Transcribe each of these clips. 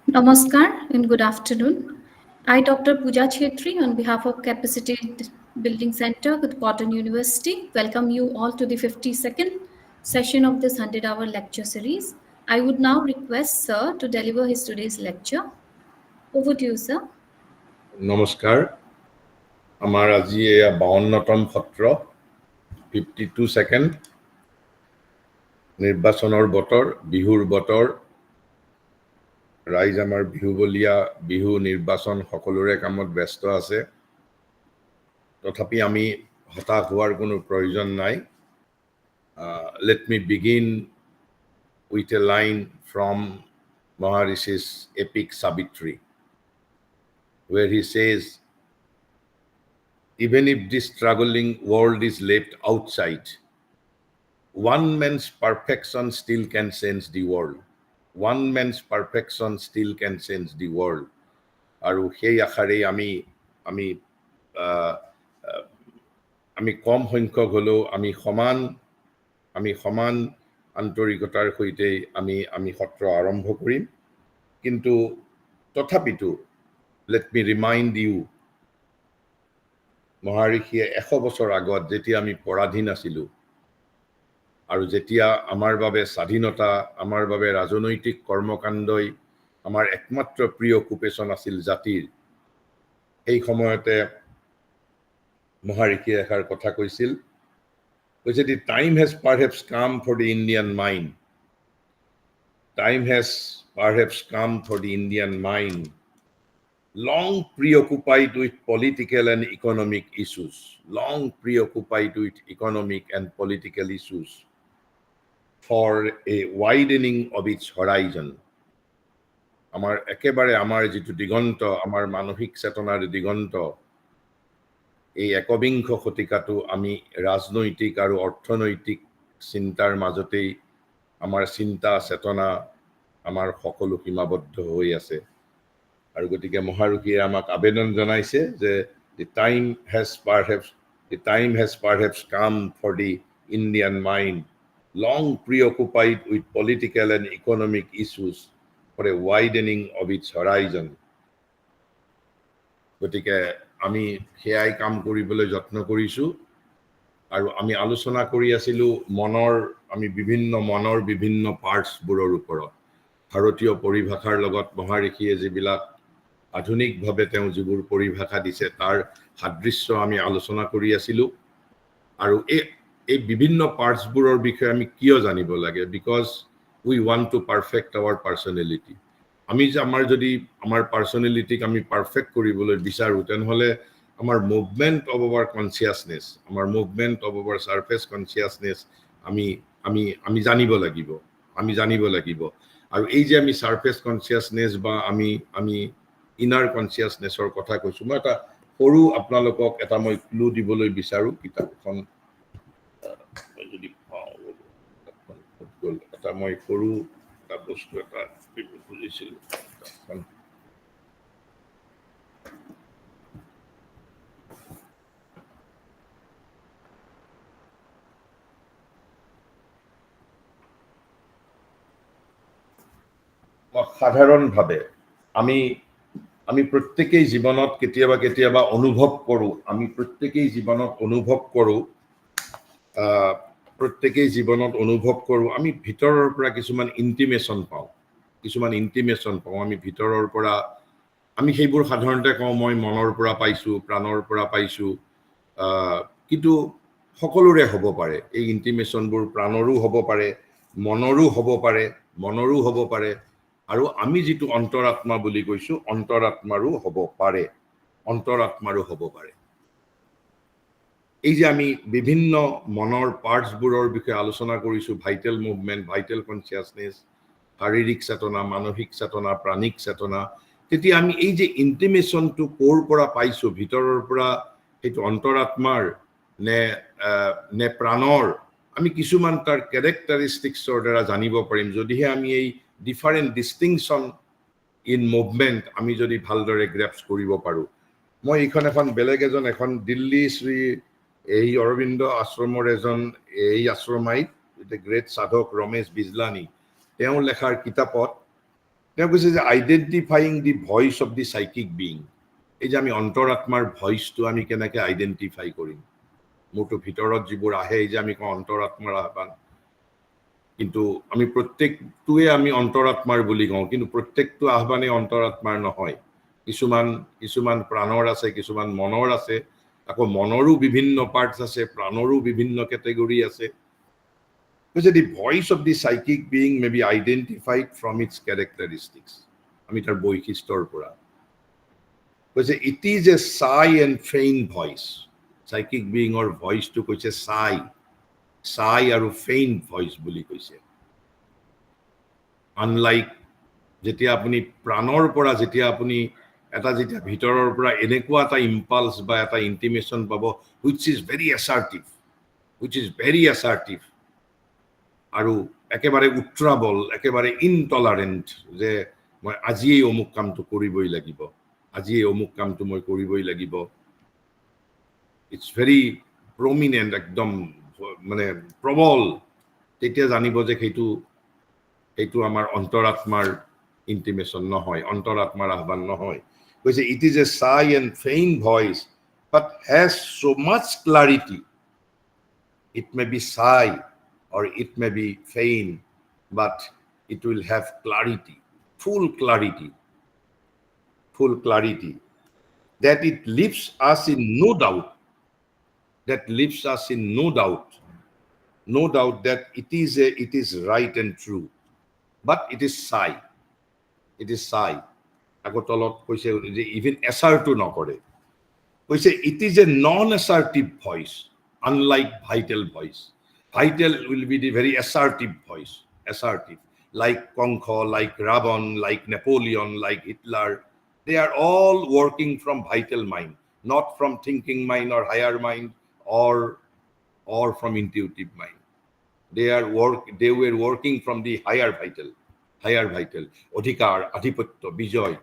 Namaskar and good afternoon. I, Dr. Pooja Chetri, on behalf of Capacity Building Center with Cotton University, welcome you all to the 52nd session of this 100-hour lecture series. I would now request Sir to deliver his today's lecture. Over to you, sir. নমস্কাৰ আমাৰ আজি এয়া 52তম সত্ৰ 52 second নিৰ্বাচনৰ বতৰ বিহুৰ বতৰ ৰাইজ আমাৰ বিহুবলীয়া বিহু নিৰ্বাচন সকলোৰে কামত ব্যস্ত আছে তথাপি আমি হতাশ হোৱাৰ কোনো প্ৰয়োজন নাই let me begin with a line from Maharishi's epic Savitri where he says, even if this struggling world is left outside, one man's perfection still can change the world. One man's perfection still can change the world. Aru hei akhare ami kom সংখ্যক হলো আমি সমান আন্তৰিকতাৰ সৈতে আমি সত্ৰ আৰম্ভ কৰিম কিন্তু তথাপিতো let me remind you মহাৰিষিয়ে 100 বছৰ আগত যেতিয়া আমি পৰাধীন আছিলো আৰু যেতিয়া আমাৰ বাবে স্বাধীনতা আমাৰ বাবে ৰাজনৈতিক কৰ্মকাণ্ডই আমাৰ একমাত্ৰ প্ৰিয় অকুপেশন আছিল জাতিৰ এই সময়তে মহাৰিষিয়ে এষাৰ কথা কৈছিল the time has perhaps come for the Indian mind. Time has perhaps come for the Indian mind. Long preoccupied with political and economic issues. Long preoccupied with economic and political issues for a widening of its horizon. Amar ekebare amar jitu digonto, amar manohik chetonar digonto, এই একবিংশ শতিকাটো আমি ৰাজনৈতিক আৰু অৰ্থনৈতিক চিন্তাৰ মাজতেই আমাৰ চিন্তা চেতনা আমাৰ সকলো সীমাবদ্ধ হৈ আছে আৰু গতিকে মহাৰুকিয়ে আমাক আবেদন জনাইছে যে the time has perhaps come for the Indian mind long preoccupied with political and economic issues for a widening of its horizon গতিকে আমি হেয়াই কাম কৰিবলৈ যত্ন কৰিছো আৰু আমি আলোচনা কৰি আছিলো মনৰ বিভিন্ন পাৰ্টস বুৰৰ ওপৰত ভাৰতীয় পৰিভাষাৰ লগত মহাৰিষিয়ে যিবিলাক আধুনিকভাৱে তেওঁ যিবোৰ পৰিভাষা দিছে তাৰ সাদৃশ্য আমি আলোচনা কৰি আছিলো আৰু এই বিভিন্ন পাৰ্টস বুৰৰ বিষয়ে আমি কিয় জানিব লাগে because we want to perfect our personality আমি যে আমাৰ পাৰ্সোনালিটিক আমি পাৰফেক্ট কৰিবলৈ বিচাৰো তেনহলে আমাৰ মুভমেন্ট অফ আওয়াৰ কনসিয়াসনেস আমাৰ মুভমেন্ট অফ আওয়াৰ সাৰফেস কনসিয়াসনেস আমি জানিব লাগিব আৰু এই যে আমি সাৰফেস কনসিয়াসনেস বা আমি ইনাৰ কনসিয়াসনেসৰ কথা কৈছো মই এটা সৰু আপোনালোকক এটা মই ক্লু দিবলৈ বিচাৰো কিতাপখন যদি এটা মই সৰু এটা বস্তু এটা বুজিছিল সাধাৰণভাৱে আমি প্ৰত্যেকই জীৱনত কেতিয়াবা অনুভৱ কৰো আমি ভিতৰৰ পৰা কিছুমান ইন্টিমেশন পাওঁ আমি ভিতৰৰ পৰা আমি সেইবোৰ সাধাৰণতে কওঁ মই মনৰ পৰা পাইছো প্ৰাণৰ পৰা পাইছো কিন্তু সকলোৰে হ'ব পাৰে এই ইন্টিমেশনবোৰ প্ৰাণৰো হ'ব পাৰে মনৰো হ'ব পাৰে আৰু আমি যেটো অন্তৰাত্মা বুলি কৈছো অন্তৰাত্মাৰো হ'ব পাৰে এই যে আমি বিভিন্ন মনৰ পাৰ্টসবোৰৰ বিষয়ে আলোচনা কৰিছো ভাইটাল মুভমেন্ট ভাইটাল কনসিয়াসনেস শাৰীৰিক চেতনা মানসিক চেতনা প্ৰাণিক চেতনা তেতিয়া আমি এই যে ইন্টিমেশনটো কোৰ পৰা পাইছো ভিতৰৰ পৰা সেইটো অন্তৰাত্মাৰ নে প্ৰাণৰ আমি কিছুমান তাৰ ক্যাৰেক্টাৰিষ্টিক্সৰ দ্বাৰা জানিব পাৰিম যদিহে আমি এই ডিফাৰেন্ট ডিস্টিংশন ইন মুভমেন্ট আমি যদি ভালদৰে গ্ৰেপছ কৰিব পাৰো মই এখন বেলেগ এখন দিল্লী শ্ৰী এই অৰবিন্দ আশ্ৰমৰ এই আশ্ৰমাইত দ্য গ্ৰেট সাধক ৰমেশ বিজলানী তেওঁ লেখাৰ কিতাপত তেওঁ কৈছে যে identifying the voice of the psychic being, এই যে আমি অন্তৰাত্মাৰ ভইচটো আমি কেনেকৈ আইডেন্টিফাই কৰিম। মোৰতো ভিতৰত যিবোৰ আহে, এই যে আমি কওঁ অন্তৰাত্মাৰ আহ্বান, কিন্তু আমি প্ৰত্যেকটোৱে আমি অন্তৰাত্মাৰ বুলি কওঁ, কিন্তু প্ৰত্যেকটো আহ্বানে অন্তৰাত্মাৰ নহয়। কিছুমান প্ৰাণৰ আছে, কিছুমান মনৰ আছে, আকৌ মনৰো বিভিন্ন পাৰ্টছ আছে, প্ৰাণৰো বিভিন্ন কেটেগৰী আছে। কৈছে the voice of the psychic being may be identified from its characteristics, আমি তাৰ বৈশিষ্ট্যৰ পৰা। কৈছে it is a shy and faint voice, psychic বিঙৰ ভইচটো কৈছে চাই আৰু ফেইন ভইচ বুলি কৈছে। আনলাইক যেতিয়া আপুনি প্ৰাণৰ পৰা যেতিয়া আপুনি যেতিয়া ভিতৰৰ পৰা এনেকুৱা এটা ইম্পালছ বা এটা ইণ্টিমেশ্যন পাব হুইচ ইজ ভেৰি এছাৰ্টিভ, আৰু একেবাৰে উত্ৰাবল, একেবাৰে ইনটলাৰেণ্ট, যে মই আজি এই অমুক কামটো কৰিবই লাগিব, আজি এই অমুক কামটো মই কৰিবই লাগিব। ইটছ ভেৰি প্ৰমিনেণ্ট, একদম মানে প্ৰবল। তেতিয়া জানিব যে সেইটো আমাৰ অন্তৰাত্মাৰ ইণ্টিমেশ্যন নহয়, অন্তৰাত্মাৰ আহ্বান নহয়। কৈছে it is a shy and faint voice but has so much clarity. It may be sigh or it may be faint, but it will have clarity, full clarity, that it leaves us in no doubt, that it is right and true, but it is sigh. আকৌ তলত কৈছে যে even এছাৰটো নকৰে। কৈছে it is a non assertive voice, unlike vital voice. Vital will be the very assertive voice, like Kongho, like Ravon, like Napoleon, like Hitler. They are all working from vital mind, not from thinking mind or higher mind or from intuitive mind. They were working from the higher vital, অধিকাৰ, আধিপত্য, বিজয়,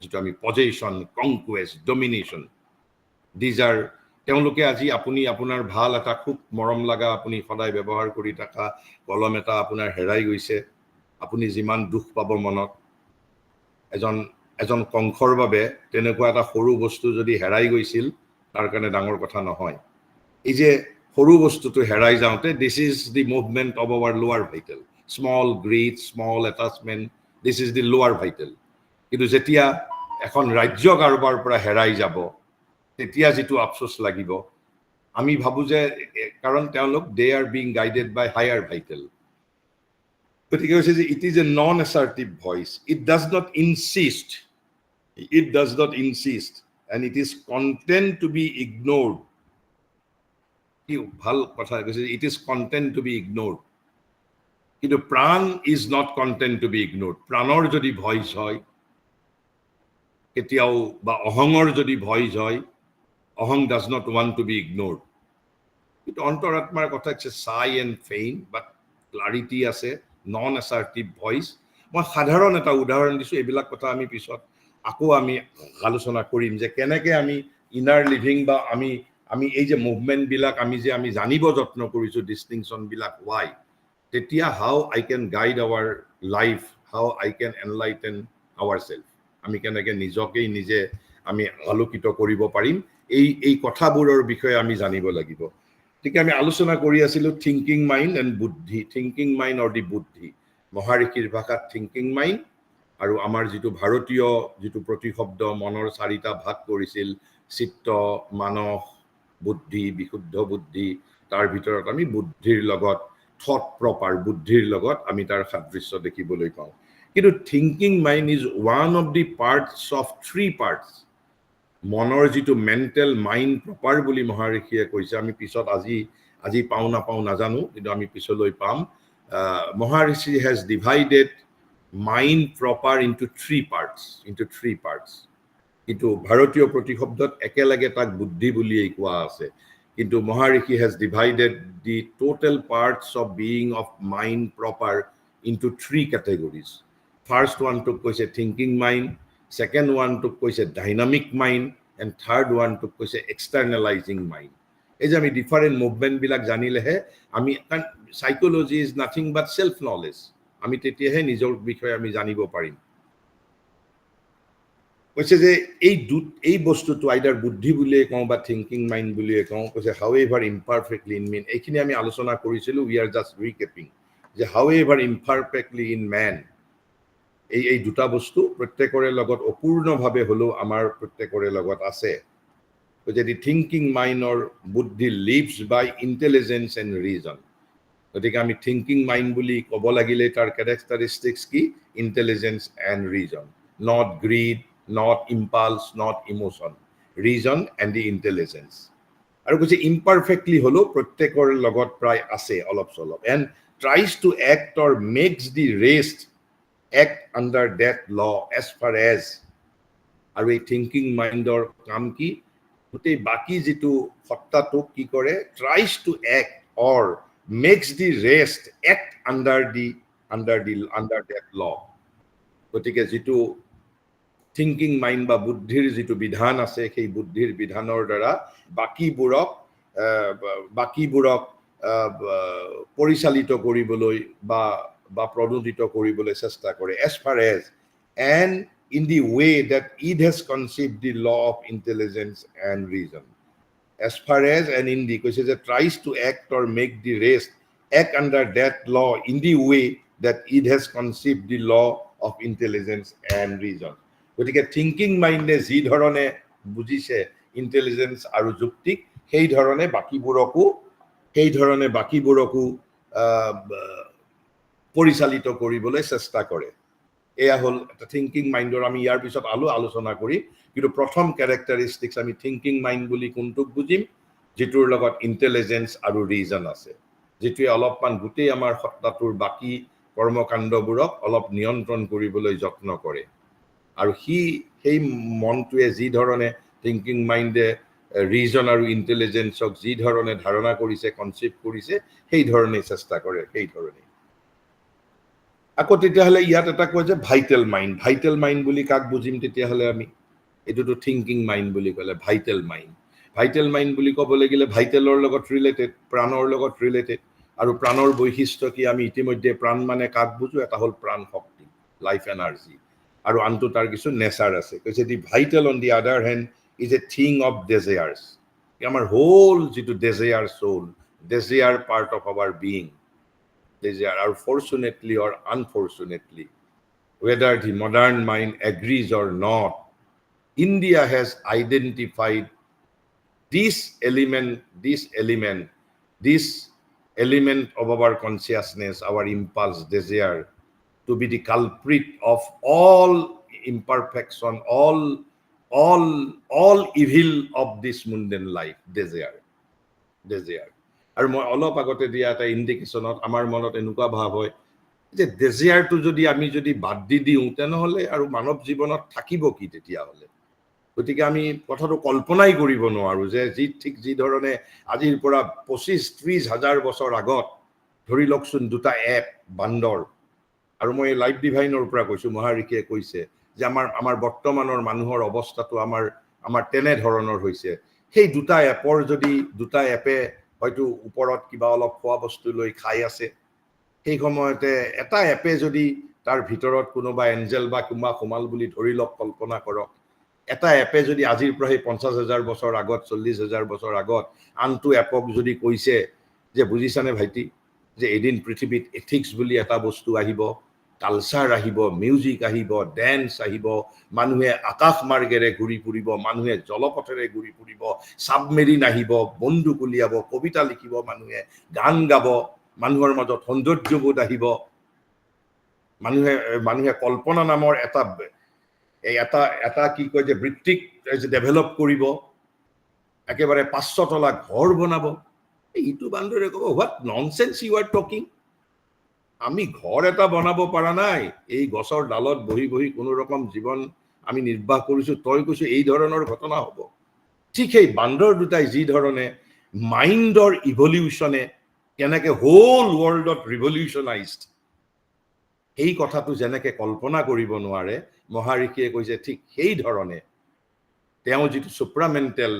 যেটো আমি পজেশ্যন, কনকুৱেষ্ট, domination, these are তেওঁলোকে আজি আপুনি আপোনাৰ ভাল এটা খুব মৰম লগা আপুনি সদায় ব্যৱহাৰ কৰি থকা কলম এটা আপোনাৰ হেৰাই গৈছে, আপুনি যিমান দুখ পাব মনত, এজন কংখৰ বাবে তেনেকুৱা এটা সৰু বস্তু যদি হেৰাই গৈছিল তাৰ কাৰণে ডাঙৰ কথা নহয়। এই যে সৰু বস্তুটো হেৰাই যাওঁতে, this is the movement of our lower vital, small greed, small attachment, this is the lower vital. কিন্তু যেতিয়া এখন ৰাজ্য কাৰোবাৰ পৰা হেৰাই যাব, তেতিয়া যিটো আফচোচ লাগিব, আমি ভাবো যে কাৰণ তেওঁলোক they are being guided by higher vital. গতিকে হৈছে যে it is a non assertive voice, it does not insist and it is content to be ignored. কি ভাল কথা কৈছে, it is content to be ignored. কিন্তু prana is not content to be ignored. প্ৰাণৰ যদি ভইচ হয় কেতিয়াও, বা অহঙৰ যদি ভইচ হয়, অহং does not want to be ignored. কিন্তু অন্তৰাত্মাৰ কথা হৈছে চাই এণ্ড ফেইন, বাট ক্লাৰিটি আছে, নন এছাৰ্টিভ ভইচ। মই সাধাৰণ এটা উদাহৰণ দিছোঁ, এইবিলাক কথা আমি পিছত আকৌ আমি আলোচনা কৰিম যে কেনেকৈ আমি ইনাৰ লিভিং বা আমি এই যে মুভমেণ্টবিলাক আমি জানিব যত্ন কৰিছোঁ, ডিষ্টিংশ্যনবিলাক ৱাই, তেতিয়া how I can guide our life, how I can enlighten our self, আমি কেনেকৈ নিজে আমি আলোকিত কৰিব পাৰিম, এই কথাবোৰৰ বিষয়ে আমি জানিব লাগিব। গতিকে আমি আলোচনা কৰি আছিলোঁ থিংকিং মাইণ্ড এণ্ড বুদ্ধি, থিংকিং মাইণ্ড অৰ দি বুদ্ধি, মহাৰিষিৰ ভাষাত থিংকিং মাইণ্ড, আৰু আমাৰ যিটো ভাৰতীয় যিটো প্ৰতিশব্দ মনৰ 4টা ভাগ কৰিছিল, চিত্ত, মানস, বুদ্ধি, বিশুদ্ধ বুদ্ধি, তাৰ ভিতৰত আমি বুদ্ধিৰ লগত, থট প্ৰপাৰ বুদ্ধিৰ লগত আমি তাৰ সাদৃশ্য দেখিবলৈ পাওঁ। কিন্তু thinking mind is one of the parts of 3 parts. মনৰ যিটো মেণ্টেল মাইণ্ড প্ৰপাৰ বুলি মহাৰিষিয়ে কৈছে, আমি পিছত আজি পাওঁ নাপাওঁ নাজানো, কিন্তু আমি পিছলৈ পাম। Maharishi has divided mind proper into 3 parts. কিন্তু ভাৰতীয় প্ৰতিশব্দত একেলগে তাক বুদ্ধি বুলিয়েই কোৱা আছে। কিন্তু Maharishi has divided the total parts of being of mind proper into 3 categories. First ওৱানটোক কৈছে থিংকিং মাইণ্ড, ছেকেণ্ড ওৱানটোক কৈছে ডাইনামিক মাইণ্ড, এণ্ড থাৰ্ড ওৱানটোক কৈছে এক্সটাৰ্নেলাইজিং মাইণ্ড। এই যে আমি ডিফাৰেণ্ট মুভমেণ্টবিলাক জানিলেহে আমি, কাৰণ psychology is nothing but self knowledge. আমি তেতিয়াহে নিজৰ বিষয়ে আমি জানিব পাৰিম কৈছে যে এই বস্তুটো আইদাৰ বুদ্ধি বুলিয়ে কওঁ বা থিংকিং মাইণ্ড বুলিয়ে কওঁ কৈছে হাউ এভাৰ ইমপাৰফেক্টলি ইন মেন এইখিনি আমি আলোচনা কৰিছিলোঁ উই আৰ জাষ্ট ৰিকেপিং যে হাউ এভাৰ ইমপাৰফেক্টলি ইন মেন এই দুটা বস্তু প্ৰত্যেকৰে লগত অপূৰ্ণভাৱে হ'লেও আমাৰ প্ৰত্যেকৰে লগত আছে কৈছে দি থিংকিং মাইণ্ডৰ বুদ্ধি lives by intelligence and reason গতিকে আমি থিংকিং মাইণ্ড বুলি ক'ব লাগিলে তাৰ কেৰেক্টাৰিষ্টিক্স কি intelligence and reason not greed not impulse, not emotion, reason and the intelligence. আৰু কৈছে imperfectly হলো প্ৰত্যেকৰ লগত প্ৰায় আছে অলপ চলপ and tries to act or makes the rest act under that law as far as আৰু এই thinking mindৰ কাম কি গোটেই বাকি যেটো সত্তাটো কি কৰে tries to act or makes the rest act under that law গতিকে যেটো থিংকিং মাইণ্ড বা বুদ্ধিৰ যেটো বিধান আছে সেই বুদ্ধিৰ বিধানৰ দ্বাৰা বাকিবোৰক পৰিচালিত কৰিবলৈ বা প্ৰনোদিত কৰিবলৈ চেষ্টা কৰে as far as and in the way that it has conceived the law of intelligence and reason as far as and in the কৈছে যে tries to act or make the rest act under that law in the way that it has conceived the law of intelligence and reason গতিকে thinking মাইণ্ডে যি ধৰণে বুজিছে intelligence আৰু যুক্তিক সেই ধৰণে বাকিবোৰকো পৰিচালিত কৰিবলৈ চেষ্টা কৰে এয়া হ'ল এটা থিংকিং মাইণ্ডৰ আমি ইয়াৰ পিছত আলোচনা কৰি কিন্তু প্ৰথম কেৰেক্টাৰিষ্টিক্স আমি থিংকিং মাইণ্ড বুলি কোনটোক বুজিম যেটোৰ লগত ইণ্টেলিজেন্স আৰু ৰিজন আছে যেটোৱে অলপমান গোটেই আমাৰ সত্তাটোৰ বাকি কৰ্মকাণ্ডবোৰক অলপ নিয়ন্ত্ৰণ কৰিবলৈ যত্ন কৰে আৰু সেই মনটোৱে যি ধৰণে থিংকিং মাইণ্ডে ৰিজন আৰু ইণ্টেলিজেন্সক যি ধৰণে ধাৰণা কৰিছে কনসেপ্ট কৰিছে সেই ধৰণে চেষ্টা কৰে সেই ধৰণে আকৌ তেতিয়াহলে ইয়াত এটা কয় যে ভাইটেল মাইণ্ড বুলি কাক বুজিম তেতিয়াহলে আমি এটোটো থিংকিং মাইণ্ড বুলি ক'লে ভাইটেল মাইণ্ড বুলি ক'ব লাগিলে ভাইটেলৰ লগত ৰিলেটেড প্ৰাণৰ লগত ৰিলেটেড আৰু প্ৰাণৰ বৈশিষ্ট্য কি আমি ইতিমধ্যে প্ৰাণ মানে কাক বুজো এটা হ'ল প্ৰাণ শক্তি লাইফ এনাৰ্জি আৰু আনটো তাৰ কিছু নেচাৰ আছে কৈছে দি vital on the other hand is a thing of desires আমাৰ হোল যেটো desire soul desire part of our being desire or fortunately or unfortunately whether the modern mind agrees or not India has identified this element of our consciousness our impulse desire to be the culprit of all imperfection all evil of this mundane life desire আৰু মই অলপ আগতে দিয়া এটা ইন্ডিকেশনত আমাৰ মনত এনেকুৱা ভাৱ হয় যে ডেজায়াৰটো যদি বাদ দি দিওঁ তেনেহলে আৰু মানৱ জীৱনত থাকিব কি তেতিয়া হলে গতিকে আমি কথাটো কল্পনাই কৰিব নোৱাৰো যে যি ধৰণে আজিৰ পৰা 25-30 হাজাৰ বছৰ আগত ধৰি লওকচোন দুটা এপ বান্দৰ আৰু মই লাইভ ডিভাইনৰ পৰা কৈছো মহাৰিকে কৈছে যে আমাৰ বৰ্তমানৰ মানুহৰ অৱস্থাটো আমাৰ তেনে ধৰণৰ হৈছে সেই দুটা এপে হয়তো ওপৰত কিবা অলপ খোৱা বস্তু লৈ খাই আছে সেই সময়তে এটা এপে যদি তাৰ ভিতৰত কোনোবা এঞ্জেল বা কোনোবা সোমাল বুলি ধৰি লওক কল্পনা কৰক এটা এপে যদি আজিৰ পৰা 50,000 বছৰ আগত 40,000 বছৰ আগত আনটো এপক যদি কৈছে যে বুজিছানে ভাইটি যে এদিন পৃথিৱীত এথিক্স বুলি এটা বস্তু আহিব কালচাৰ আহিব মিউজিক আহিব ড্যান্স আহিব মানুহে আকাশ মাৰ্গেৰে ঘূৰি ফুৰিব মানুহে জলপথেৰে ঘূৰি ফুৰিব সাবমেৰিন আহিব বন্দুক উলিয়াব কবিতা লিখিব গান গাব মানুহৰ মাজত সৌন্দৰ্যবোধ আহিব মানুহে কল্পনা নামৰ এটা কি কয় যে বৃত্তিক ডেভেলপ কৰিব একেবাৰে 500 তলা ঘৰ বনাব এইটো বান্দৰে ক'ব what nonsense you are talking আমি ঘৰ এটা বনাব পৰা নাই এই গছৰ ডালত বহি কোনো ৰকম জীৱন আমি নিৰ্বাহ কৰিছো তই কৈছো এই ধৰণৰ ঘটনা হ'ব ঠিক এই বান্দৰ দুটাই যি ধৰণে মাইণ্ডৰ ইভলিউশনে কেনেকে হোল ৱৰ্ল্ডত ৰিভলিউশনাইজড এই কথাটো যেনেকে কল্পনা কৰিব নোৱাৰে মহাৰিষিয়ে কৈছে ঠিক সেই ধৰণে তেওঁ যেটো সুপ্ৰামেন্টেল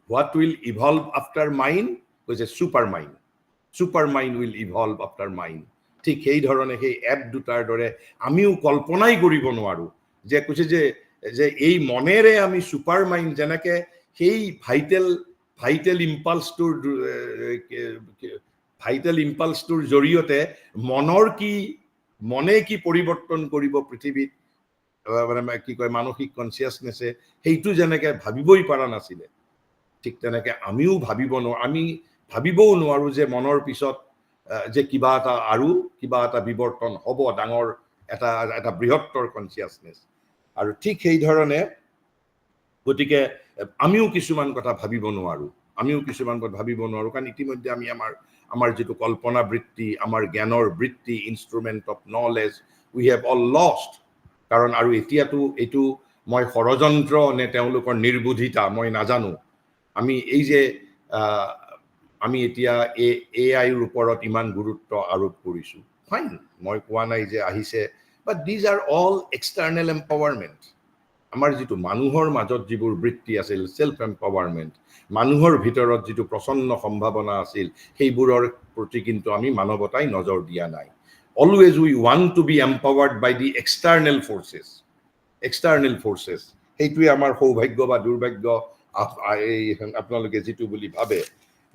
what will evolve after mind কৈছে super mind will evolve after mind ঠিক সেই ধৰণে সেই এপ দুটাৰ দৰে আমিও কল্পনাই কৰিব নোৱাৰো যে কৈছে যে এই মনেৰে আমি ছুপাৰ মাইণ্ড যেনেকে সেই ভাইটেল ইম্পালছটোৰ জৰিয়তে মনে কি পৰিৱৰ্তন কৰিব পৃথিৱীত মানে কি কয় মানসিক কনচিয়াছনেছে সেইটো যেনেকে ভাবিবই পৰা নাছিলে ঠিক তেনেকে আমি ভাবিবও নোৱাৰো যে মনৰ পিছত যে কিবা এটা বিৱৰ্তন হ'ব ডাঙৰ এটা বৃহত্তৰ কনচিয়াছনেছ আৰু ঠিক সেই ধৰণে গতিকে আমিও কিছুমান কথা ভাবিব নোৱাৰো কাৰণ ইতিমধ্যে আমি আমাৰ যেটো কল্পনা বৃত্তি আমাৰ জ্ঞানৰ বৃত্তি instrument of knowledge we have all lost কাৰণ আৰু এতিয়াতো এইটো মই ষড়যন্ত্ৰ নে তেওঁলোকৰ নিৰ্বুদ্ধিতা মই নাজানো আমি এই যে আমি এতিয়া এআইৰ ওপৰত ইমান গুৰুত্ব আৰোপ কৰিছো ফাইন মই কোৱা নাই যে আহিছে but these are all external empowerment আমাৰ যেটো মানুহৰ মাজত যিবোৰ বৃত্তি আছিল সেলফ এম্পাৱাৰমেণ্ট মানুহৰ ভিতৰত যেটো প্ৰচন্ন সম্ভাৱনা আছিল সেইবোৰৰ প্ৰতি কিন্তু আমি মানৱতাই নজৰ দিয়া নাই always we want to be empowered by the external forces সেইটোৱে আমাৰ সৌভাগ্য বা দুৰ্ভাগ্য আপোনালোকে যেটো বুলি ভাবে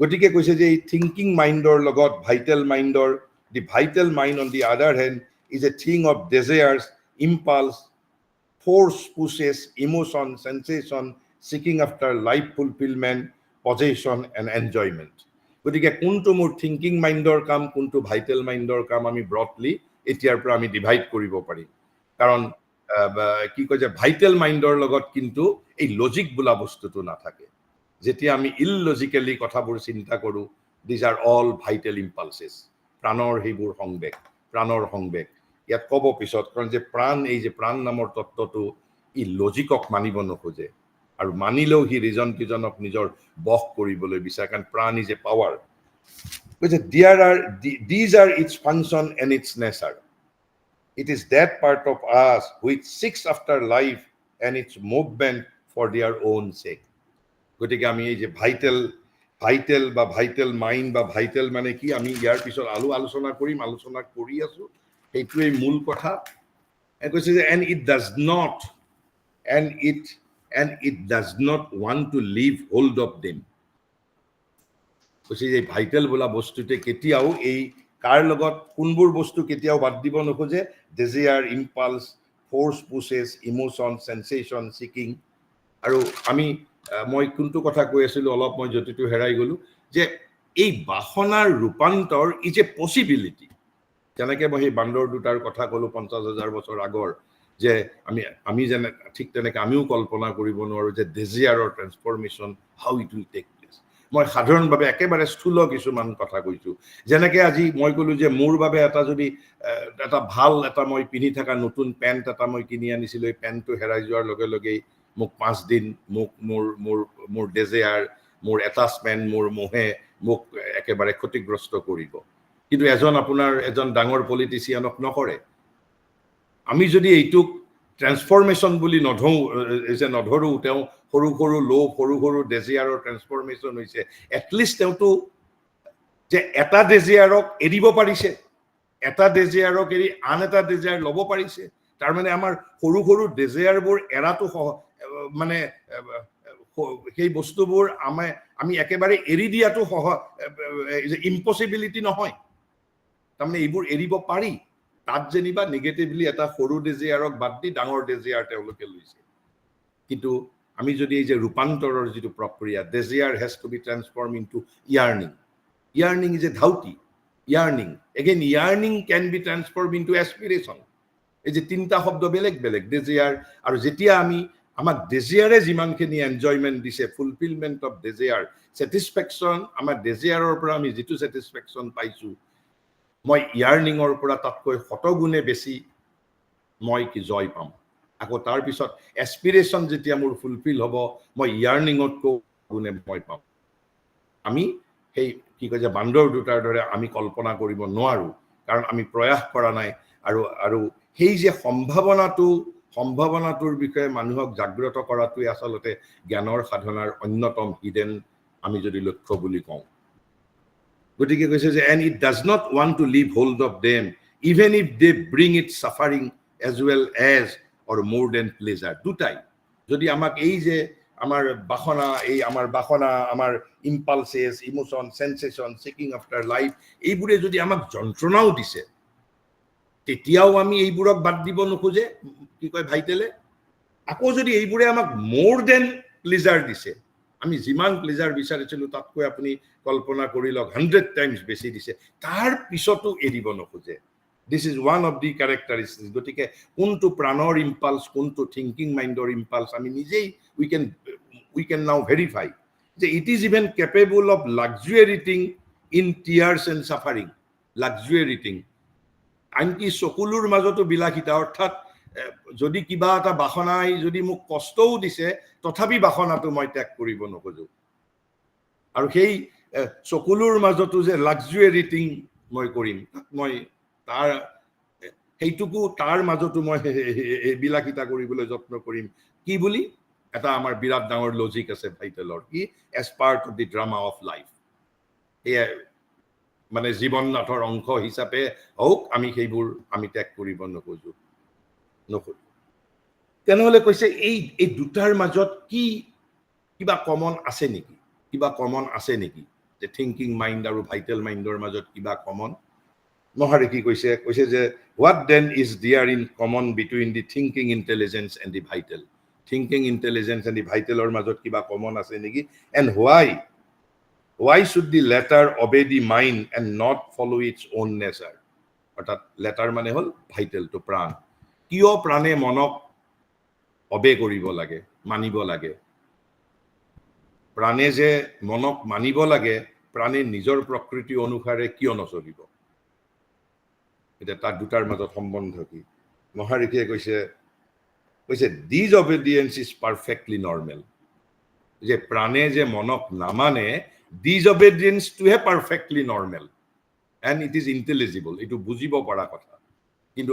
গতিকে কৈছে যে এই থিংকিং মাইণ্ডৰ লগত vital মাইণ্ডৰ the vital mind on the other hand is a thing of desires impulse force pushes emotion sensation seeking after life fulfillment possession and enjoyment গতিকে কোনটো মোৰ থিংকিং মাইণ্ডৰ কাম কোনটো ভাইটেল মাইণ্ডৰ কাম আমি ব্ৰডলি এতিয়াৰ পৰা আমি ডিভাইড কৰিব পাৰিম কাৰণ কি কয় যে ভাইটেল মাইণ্ডৰ লগত কিন্তু এই লজিক বোলা বস্তুটো নাথাকে যেতিয়া আমি ইললজিক্যালি কথাবোৰ চিন্তা কৰো these are all vital impulses প্ৰাণৰ সেইবোৰ সংবেগ ইয়াত ক'ব পিছত কাৰণ যে এই যে প্ৰাণ নামৰ তত্ত্বটো ই লজিকক মানিব নোখোজে আৰু মানিলেও হি ৰিজন কিজনক নিজৰ বশ কৰিবলৈ বিচাৰে কাৰণ প্ৰাণ is a power which these are its function and its nature it is that part of us which seeks after life and its movement for their own sake গতিকে আমি এই যে ভাইটেল বা ভাইটেল মাইণ্ড বা vital মানে কি আমি ইয়াৰ পিছত আলোচনা কৰি আছো এইটোৱেই মূল কথা কৈছে যে and it does not want to leave hold of them কৈছে যে ভাইটেল বোলা বস্তুতে কেতিয়াও এই কাৰ লগত কোনবোৰ বস্তু কেতিয়াও বাদ দিব নোখোজে desire impulse force pushes emotion sensation seeking আৰু মই কোনটো কথা কৈ আছিলো অলপ মই যতিটো হেৰাই গলো যে এই বাসনাৰ ৰূপান্তৰ ইজ এ পসিবিলিটি যেনেকৈ মই এই বান্দৰ দুটাৰ কথা কলো 50,000 বছৰ আগৰ যে আমি যেনে ঠিক তেনেকৈ আমিও কল্পনা কৰিব নোৱাৰো যে ডেজিয়াৰৰ transformation how it will take place মই সাধাৰণভাৱে একেবাৰে স্থূল কিছুমান কথা কৈছো যেনেকৈ আজি মই কলো যে মোৰ বাবে এটা ভাল মই পিন্ধি থকা নতুন পেণ্ট এটা মই কিনি আনিছিলো এই পেণ্টটো হেৰাই যোৱাৰ লগে লগেই মোক 5 দিন মোৰ ডেজিয়াৰ মোৰ এটাচমেন্ট মোৰ মোহে মোক একেবাৰে ক্ষতিগ্ৰস্ত কৰিব কিন্তু এজন ডাঙৰ পলিটিচিয়ানক নকৰে আমি যদি এইটোক ট্ৰান্সফৰমেশ্যন বুলি নধৰো তেওঁ সৰু লোভ সৰু ডেজিয়াৰৰ ট্ৰান্সফৰমেশ্যন হৈছে এটলিষ্ট তেওঁটো যে এটা ডেজিয়াৰক এৰিব পাৰিছে এটা ডেজিয়াৰক এৰি আন এটা ডেজিয়াৰ ল'ব পাৰিছে তাৰ মানে আমাৰ সৰু ডেজিয়াৰবোৰ এৰাটো মানে সেই বস্তুবোৰ আমি একেবাৰে এৰি দিয়াটো ইম্পসিবিলিটি নহয় তাৰমানে এইবোৰ এৰিব পাৰি তাত যেনিবা নেগেটিভলি এটা সৰু ডেজিয়াৰক বাদ দি ডাঙৰ ডেজিয়াৰ তেওঁলোকে লৈছে কিন্তু আমি যদি এই যে ৰূপান্তৰৰ যেটো প্ৰক্ৰিয়া desire has to be transform into yearning is a dhauti yearning again yearning can be transformed into aspiration এই যে তিনটা শব্দ বেলেগ ডেজিয়াৰ আৰু যেতিয়া আমাক ডেজিয়াৰে যিমানখিনি এনজয়মেন্ট দিছে ফুলফিলমেন্ট অফ ডেজিয়াৰ স্যাটিসফ্যাকশন আমাৰ ডেজিয়াৰৰ পৰা আমি যেটো স্যাটিসফ্যাকশন পাইছো মই ইয়াৰ্নিঙৰ পৰা তাতকৈ শতগুণে বেছি মই কি জয় পাম আকৌ তাৰ পিছত এস্পিৰেশন যেতিয়া মোৰ ফুলফিল হ'ব মই ইয়াৰ্নিঙতকৈ গুণে মই পাম আমি সেই কি কয় যে বান্দৰ দুটাৰ দৰে আমি কল্পনা কৰিব নোৱাৰো কাৰণ আমি প্ৰয়াস কৰা নাই আৰু সেই যে সম্ভাৱনাটোৰ বিষয়ে মানুহক জাগ্ৰত কৰাটোই আসলতে জ্ঞানৰ সাধনাৰ অন্যতম হিডেন আমি যদি লক্ষ্য বুলি কওঁ গতিকে কৈছে যে and it does not want to leave hold of them even if they bring it suffering as well as or more than pleasure. দুটাই যদি আমাক এই যে আমার বাসনা আমার impulses emotion sensation seeking after life এইবোৰে যদি আমাক যন্ত্ৰণাও দিছে তেতিয়াও আমি এইবোৰক বাদ দিব নোখোজে কি কয় ভাইটেলে আকৌ যদি এইবোৰে আমাক মোৰ দেন প্লেজাৰ দিছে আমি যিমান প্লেজাৰ বিচাৰিছিলো তাতকৈ আপুনি কল্পনা কৰি লওক 100 টাইমছ বেছি দিছে তাৰ পিছতো এৰিব নোখোজে This is one of the characteristics. গতিকে কোনটো প্ৰাণৰ ইম্পালস কোনটো থিংকিং মাইণ্ডৰ ইম্পালস আমি নিজেই we can now verify যে it is even capable of luxuriating in tears and suffering. Luxuriating. আনকি চকুলৰ মাজতো বিলাসিতা অৰ্থাৎ যদি কিবা এটা বাসনাই যদি মোক কষ্টও দিছে তথাপি বাসনাটো মই ত্যাগ কৰিব নোখোজো আৰু সেই চকুলৰ মাজতো যে লাক্সুৰিয়েটিং মই কৰিম মই তাৰ সেইটুকু তাৰ মাজতো মই বিলাসিতা কৰিবলৈ যত্ন কৰিম কি বুলি এটা আমাৰ বিৰাট ডাঙৰ লজিক আছে ভাইটেলৰ কি as part of the drama of life এ মানে জীৱন নাথৰ অংশ হিচাপে হওক আমি সেইবোৰ আমি ত্যাগ কৰিব নোখোজো তেনেহলে কৈছে এই দুটাৰ মাজত কি কিবা কমন আছে নেকি যে থিংকিং মাইণ্ড আৰু ভাইটেল মাইণ্ডৰ মাজত কিবা কমন মহাৰিকি কৈছে যে what then is there in common between the thinking intelligence and the vital thinking intelligence and the vital or মাজত কিবা কমন আছে নেকি and why should the latter obey the mind and not follow its own nature অর্থাৎ latter মানে হল vital to প্ৰাণ কিয় প্ৰাণে মনক obey কৰিব লাগে মানিব লাগে প্ৰাণে যে মনক মানিব লাগে প্ৰাণে নিজৰ প্ৰকৃতি অনুসাৰে কিয় নচলিব এটা তাৰ দুটাৰ মাজত সম্বন্ধ কি মহাৰিকিয়ে কৈছে this obedience is perfectly normal যে প্ৰাণে যে মনক নামানে this obedience to have perfectly normal and it is intelligible এটো বুজিব পৰা কথা কিন্তু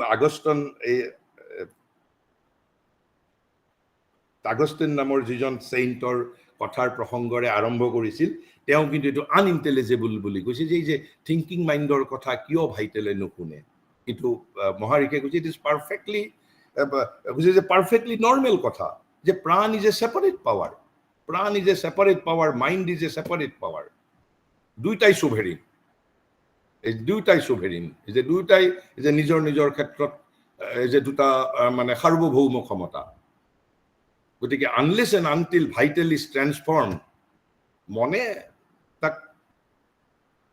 আগস্টিন নামৰ যিজন সেইন্টৰ কথাৰ প্ৰসংগৰে আৰম্ভ কৰিছিল তেওঁ কিন্তু এটো আনইন্টেলিজিবল বুলি কৈছে যে থিংকিং মাইণ্ডৰ কথা কিয় ভাইটেলে নুশুনে কিন্তু মহাৰিকে কৈছে ইট ইজ পারফেক্টলি নর্মাল কথা যে prana is a separate power mind is a separate power দুইটাই সোভেরিন এই যে দুইটাই যে নিজৰ ক্ষেত্ৰত যে দুটা মানে সাৰ্বভৌম ক্ষমতা গতিকে unless and until vital is transform মনে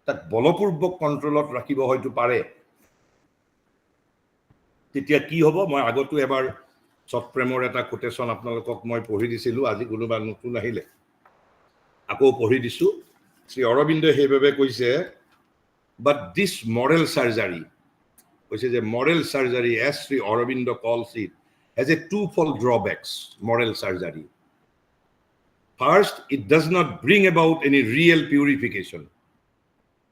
তাক বলপূৰ্বক কন্ট্ৰোলত ৰাখিব হয়তো পাৰে তেতিয়া কি হ'ব মই আগতো এবাৰ সৎপ্ৰেমৰ এটা কোটেশন আপোনালোকক মই পঢ়ি দিছিলো আজি কোনোবা নতুন আহিলে আকৌ পঢ়ি দিছো শ্ৰী অৰবিন্দই সেইভাবে কৈছে but this moral surgery কৈছে যে moral surgery as Sri Aurobindo calls it has a twofold drawbacks moral surgery first it does not bring about any real purification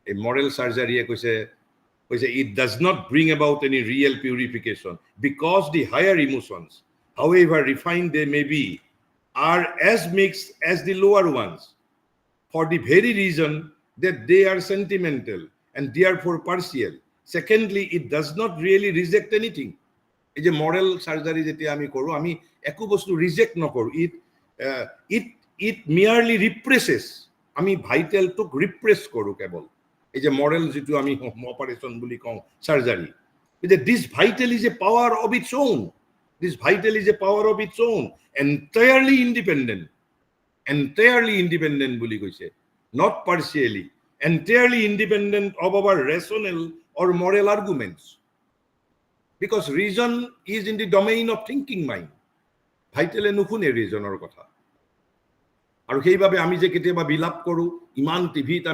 a moral surgery কৈছে it does not bring about any real purification because the higher emotions, however refined they may be, are as mixed as the lower ones for the very reason that they are sentimental and therefore partial. Secondly, it does not really reject anything. Is a moral surgery jeti ami koru ami eku bostu reject nokoru it merely represses ami vital to repress koru kebol এই যে model যেটো আমি operation বুলি কওঁ surgery যে this vital is a power of its own entirely independent বুলি কৈছে not partially entirely independent of our rational or moral arguments because reason is in the domain of thinking mind ভাইটালে নুশুনে ৰিজনৰ কথা আৰু সেইভাবে আমি যে কেতিয়াবা বিলাপ কৰো ইমান টিভিত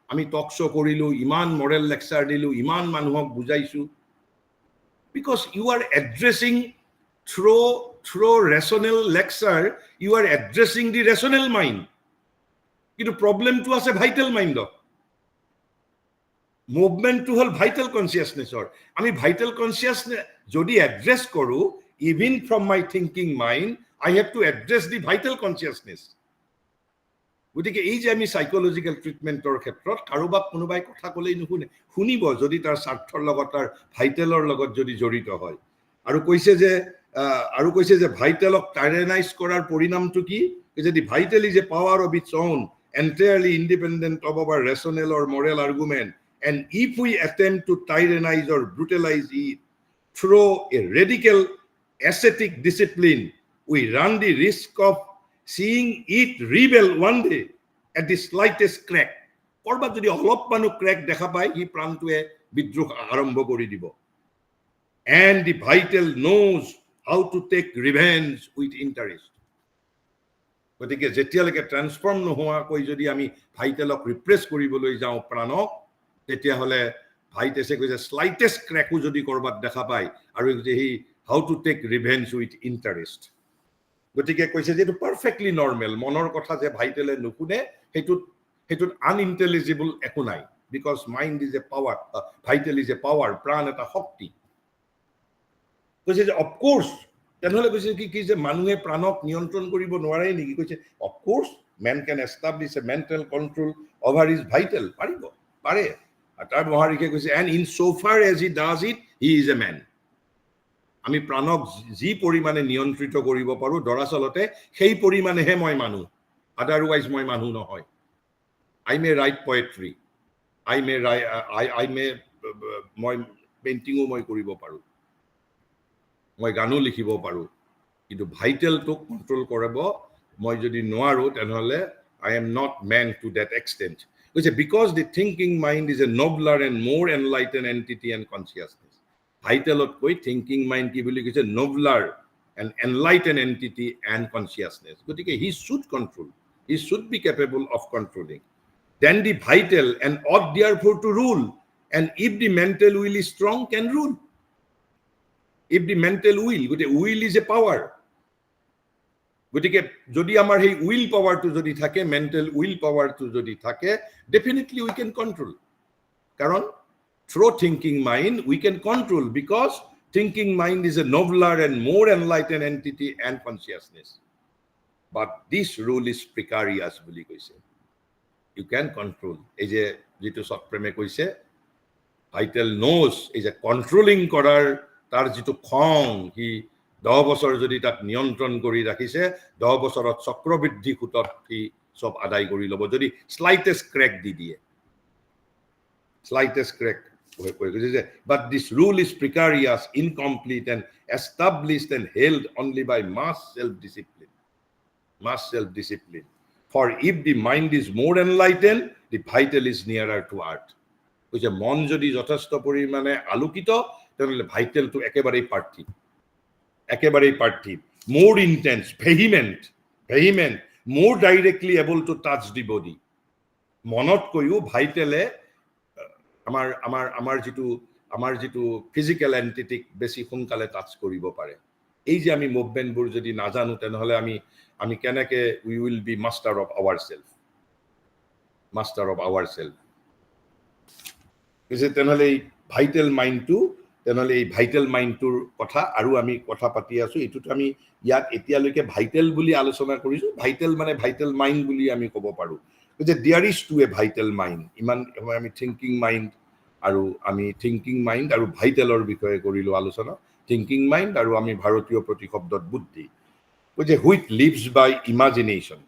আমি টক শো কৰিলো ইমান মডেল লেকচাৰ দিলো ইমান মানুহক বুজাইছো because you are addressing through rational lecture you are addressing the rational mind কিন্তু প্ৰবলেমটো আছে ভাইটাল মাইণ্ডত মুভমেন্টটো হল ভাইটাল কনসিয়াসনেছৰ আমি ভাইটাল কনসিয়াসনেছ যদি এড্ৰেছ কৰো even from my thinking mind I have to address the vital consciousness গতিকে এই যে আমি সাইকোলজিক্যাল ট্ৰিটমেণ্টৰ ক্ষেত্ৰত কাৰোবাক কোনোবাই কথা ক'লেই নুশুনে, শুনিব যদি তাৰ স্বাৰ্থৰ লগত তাৰ ভাইটেলৰ লগত যদি জড়িত হয়। আৰু কৈছে যে ভাইটেলক টাইৰেনাইজ কৰাৰ পৰিণামটো কি, যদি vital is a power of its own, entirely independent of our rational or moral argument, and if we attempt to tyrannize or brutalize it through a radical ascetic discipline, we run the risk of seeing it rebel one day at the slightest crack. কৰবাত যদি অলপমানো crack দেখা পায় সি প্ৰাণটোৱে বিদ্ৰোহ আৰম্ভ কৰি দিব। And the vital knows how to take revenge with interest. গতিকে যেতিয়ালৈকে ট্ৰান্সফৰ্ম নোহোৱাকৈ যদি আমি ভাইটেলক ৰিপ্ৰেছ কৰিবলৈ যাওঁ প্ৰাণক, তেতিয়াহ'লে ভাইটেছে কৈছে স্লাইটেষ্ট ক্ৰেকো যদি কৰবাত দেখা পায় আৰু সি how to take revenge with interest. গতিকে কৈছে যে এইটো পাৰফেক্টলি নৰ্মেল, মনৰ কথা যে ভাইটেলে নুশুনে সেইটোত আনইণ্টেলিজিবল একো নাই, because mind is a power, vital is a power, প্ৰাণ এটা শক্তি। কৈছে যে অফকোৰ্ছ, তেনেহ'লে কৈছে কি যে মানুহে প্ৰাণক নিয়ন্ত্ৰণ কৰিব নোৱাৰে নেকি? কৈছে of course man can establish a mental control over is vital, পাৰে। আৰু তাৰ মহাৰিষে কৈছে and in so far as he does it, he is a man. আমি প্ৰাণক যি পৰিমাণে নিয়ন্ত্ৰিত কৰিব পাৰোঁ দৰাচলতে সেই পৰিমাণেহে মই মানুহ, আদাৰৱাইজ মই মানুহ নহয়। I may write poetry, মই পেইণ্টিঙো মই কৰিব পাৰোঁ, মই গানো লিখিব পাৰোঁ, কিন্তু ভাইটেলটোক কণ্ট্ৰল কৰিব মই যদি নোৱাৰোঁ তেনেহ'লে I am not man to that extent. Which is because the thinking mind is a nobler and more enlightened entity and consciousness. Vitalot koi thinking mind ki boli koise nobler and enlightened entity and consciousness. Gotike he should control. He should be capable of controlling. Then the vital and ought therefore to rule. And if the mental will is strong, can rule. If the mental will is a power. গতিকে যদি আমাৰ সেই will পাৱাৰটো যদি থাকে, mental will পাৱাৰটো যদি থাকে, ডেফিনেটলি উই কেন কণ্ট্ৰল। কাৰণ through thinking mind we can control, because thinking mind is a nobler and more enlighten entity and consciousness. But this rule is precarious বুলি কৈছে। You can control. এই যে যিটো সৎপ্ৰেমে কৈছে ভাইটেল নোজ, এই যে controlling কৰাৰ তাৰ যিটো খং, সি 10 বছৰ যদি তাক নিয়ন্ত্ৰণ কৰি ৰাখিছে, 10 বছৰত চক্ৰবৃদ্ধি সুতত সি সব আদায় কৰি ল'ব যদি স্লাইটেষ্ট ক্ৰেক দি দিয়ে। স্লাইটেষ্ট ক্ৰেক কৈছে যে but this rule is precarious, incomplete and established and held only by much self discipline. For if the mind is more enlighten, the vital is nearer to earth. কৈছে মন যদি যথেষ্ট পৰিমাণে আলোকিত, তেনেহ'লে ভাইটেলটো একেবাৰেই পাৰ্থিৱ, more intense, vehement, more directly able to touch the body. মনতকৈও ভাইটেলে আমাৰ যিটো ফিজিকেল এণ্টিটিক বেছি সোনকালে টাচ কৰিব পাৰে। এই যে আমি মুভমেণ্টবোৰ যদি নাজানো, তেনেহ'লে আমি কেনেকে we will be master of our self. তেনেহ'লে এই ভাইটেল মাইণ্ডটো, তেনেহ'লে এই ভাইটেল মাইণ্ডটোৰ কথা আৰু আমি কথা পাতি আছোঁ। এইটোতো আমি ইয়াত এতিয়ালৈকে ভাইটেল বুলি আলোচনা কৰিছোঁ। ভাইটেল মানে ভাইটেল মাইণ্ড বুলি আমি ক'ব পাৰোঁ যে there is two a vital mind. ইমান সময় আমি থিংকিং মাইণ্ড আৰু ভাইটেলৰ বিষয়ে কৰিলোঁ আলোচনা। থিংকিং মাইণ্ড আৰু আমি ভাৰতীয় প্ৰতিশব্দত বুদ্ধি, যে হুইচ লিভছ বাই ইমাজিনেশ্যন।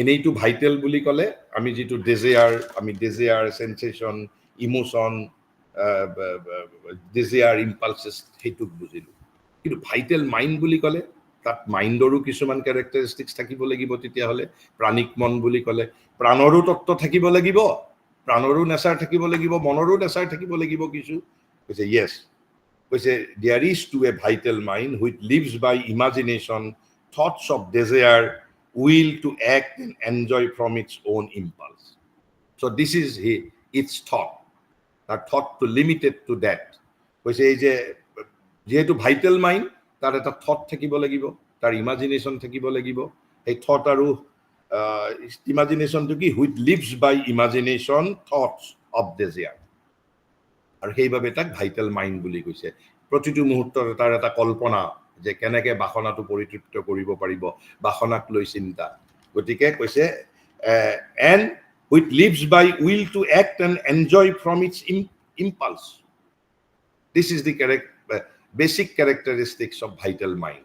এনেইটো ভাইটেল বুলি ক'লে আমি যিটো ডেজিয়াৰ, সেন্সেশ্যন, ইমোশ্যন, ডিজায়াৰ, ইম্পালচেছ সেইটোক বুজিলোঁ। কিন্তু ভাইটেল মাইণ্ড বুলি ক'লে তাত মাইণ্ডৰো কিছুমান কেৰেক্টাৰিষ্টিক্স থাকিব লাগিব। তেতিয়াহ'লে প্ৰাণিক মন বুলি ক'লে প্ৰাণৰো তত্ত্ব থাকিব লাগিব, প্ৰাণৰো নেচাৰ থাকিব লাগিব, মনৰো নেচাৰ থাকিব লাগিব কিছু। কৈছে য়েছ, কৈছে there is two a vital mind which lives by imagination, thoughts of desire, will to act and enjoy from its own impulse. So this is its thought. That thought to limited to that. কৈছে এই যে যেহেতু vital mind, তাৰ এটা thought থাকিব লাগিব, তাৰ imagination থাকিব লাগিব। সেই থট আৰু ইমাজিনেশ্যনটো কি, which lives by imagination, thoughts of desire. আৰু সেইবাবে তাক ভাইটেল মাইণ্ড বুলি কৈছে। প্ৰতিটো মুহূৰ্তত তাৰ এটা কল্পনা যে কেনেকে বাসনাটো পৰিতৃপ্ত কৰিব পাৰিব, বাসনাক লৈ চিন্তা। গতিকে কৈছে and which lives by will to act and enjoy from its impulse. This is the basic characteristics of vital mind.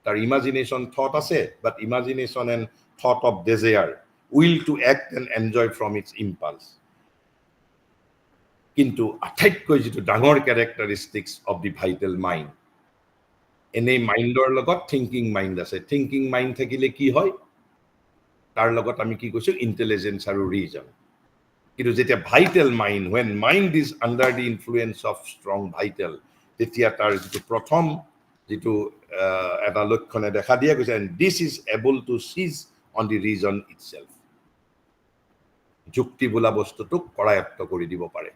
Tar imagination thought ase, but imagination and thought of desire, will to act and enjoy from its impulse. Kintu athaitkoi jitu dangor characteristics of the vital mind. Ene mindor logot thinking mind ase. Thinking mind thakile ki hoy? Tar logot ami ki koisu intelligence aru reason. Kintu jetia vital mind, when mind is under the influence of strong vital, tetia tar jitu prothom jitu eta লক্ষণে দেখা দিয়া গৈছে, and this is able to seize on the reason itself. যুক্তি বোলা বস্তুটোক কৰায়ত্ত কৰি দিব পাৰে.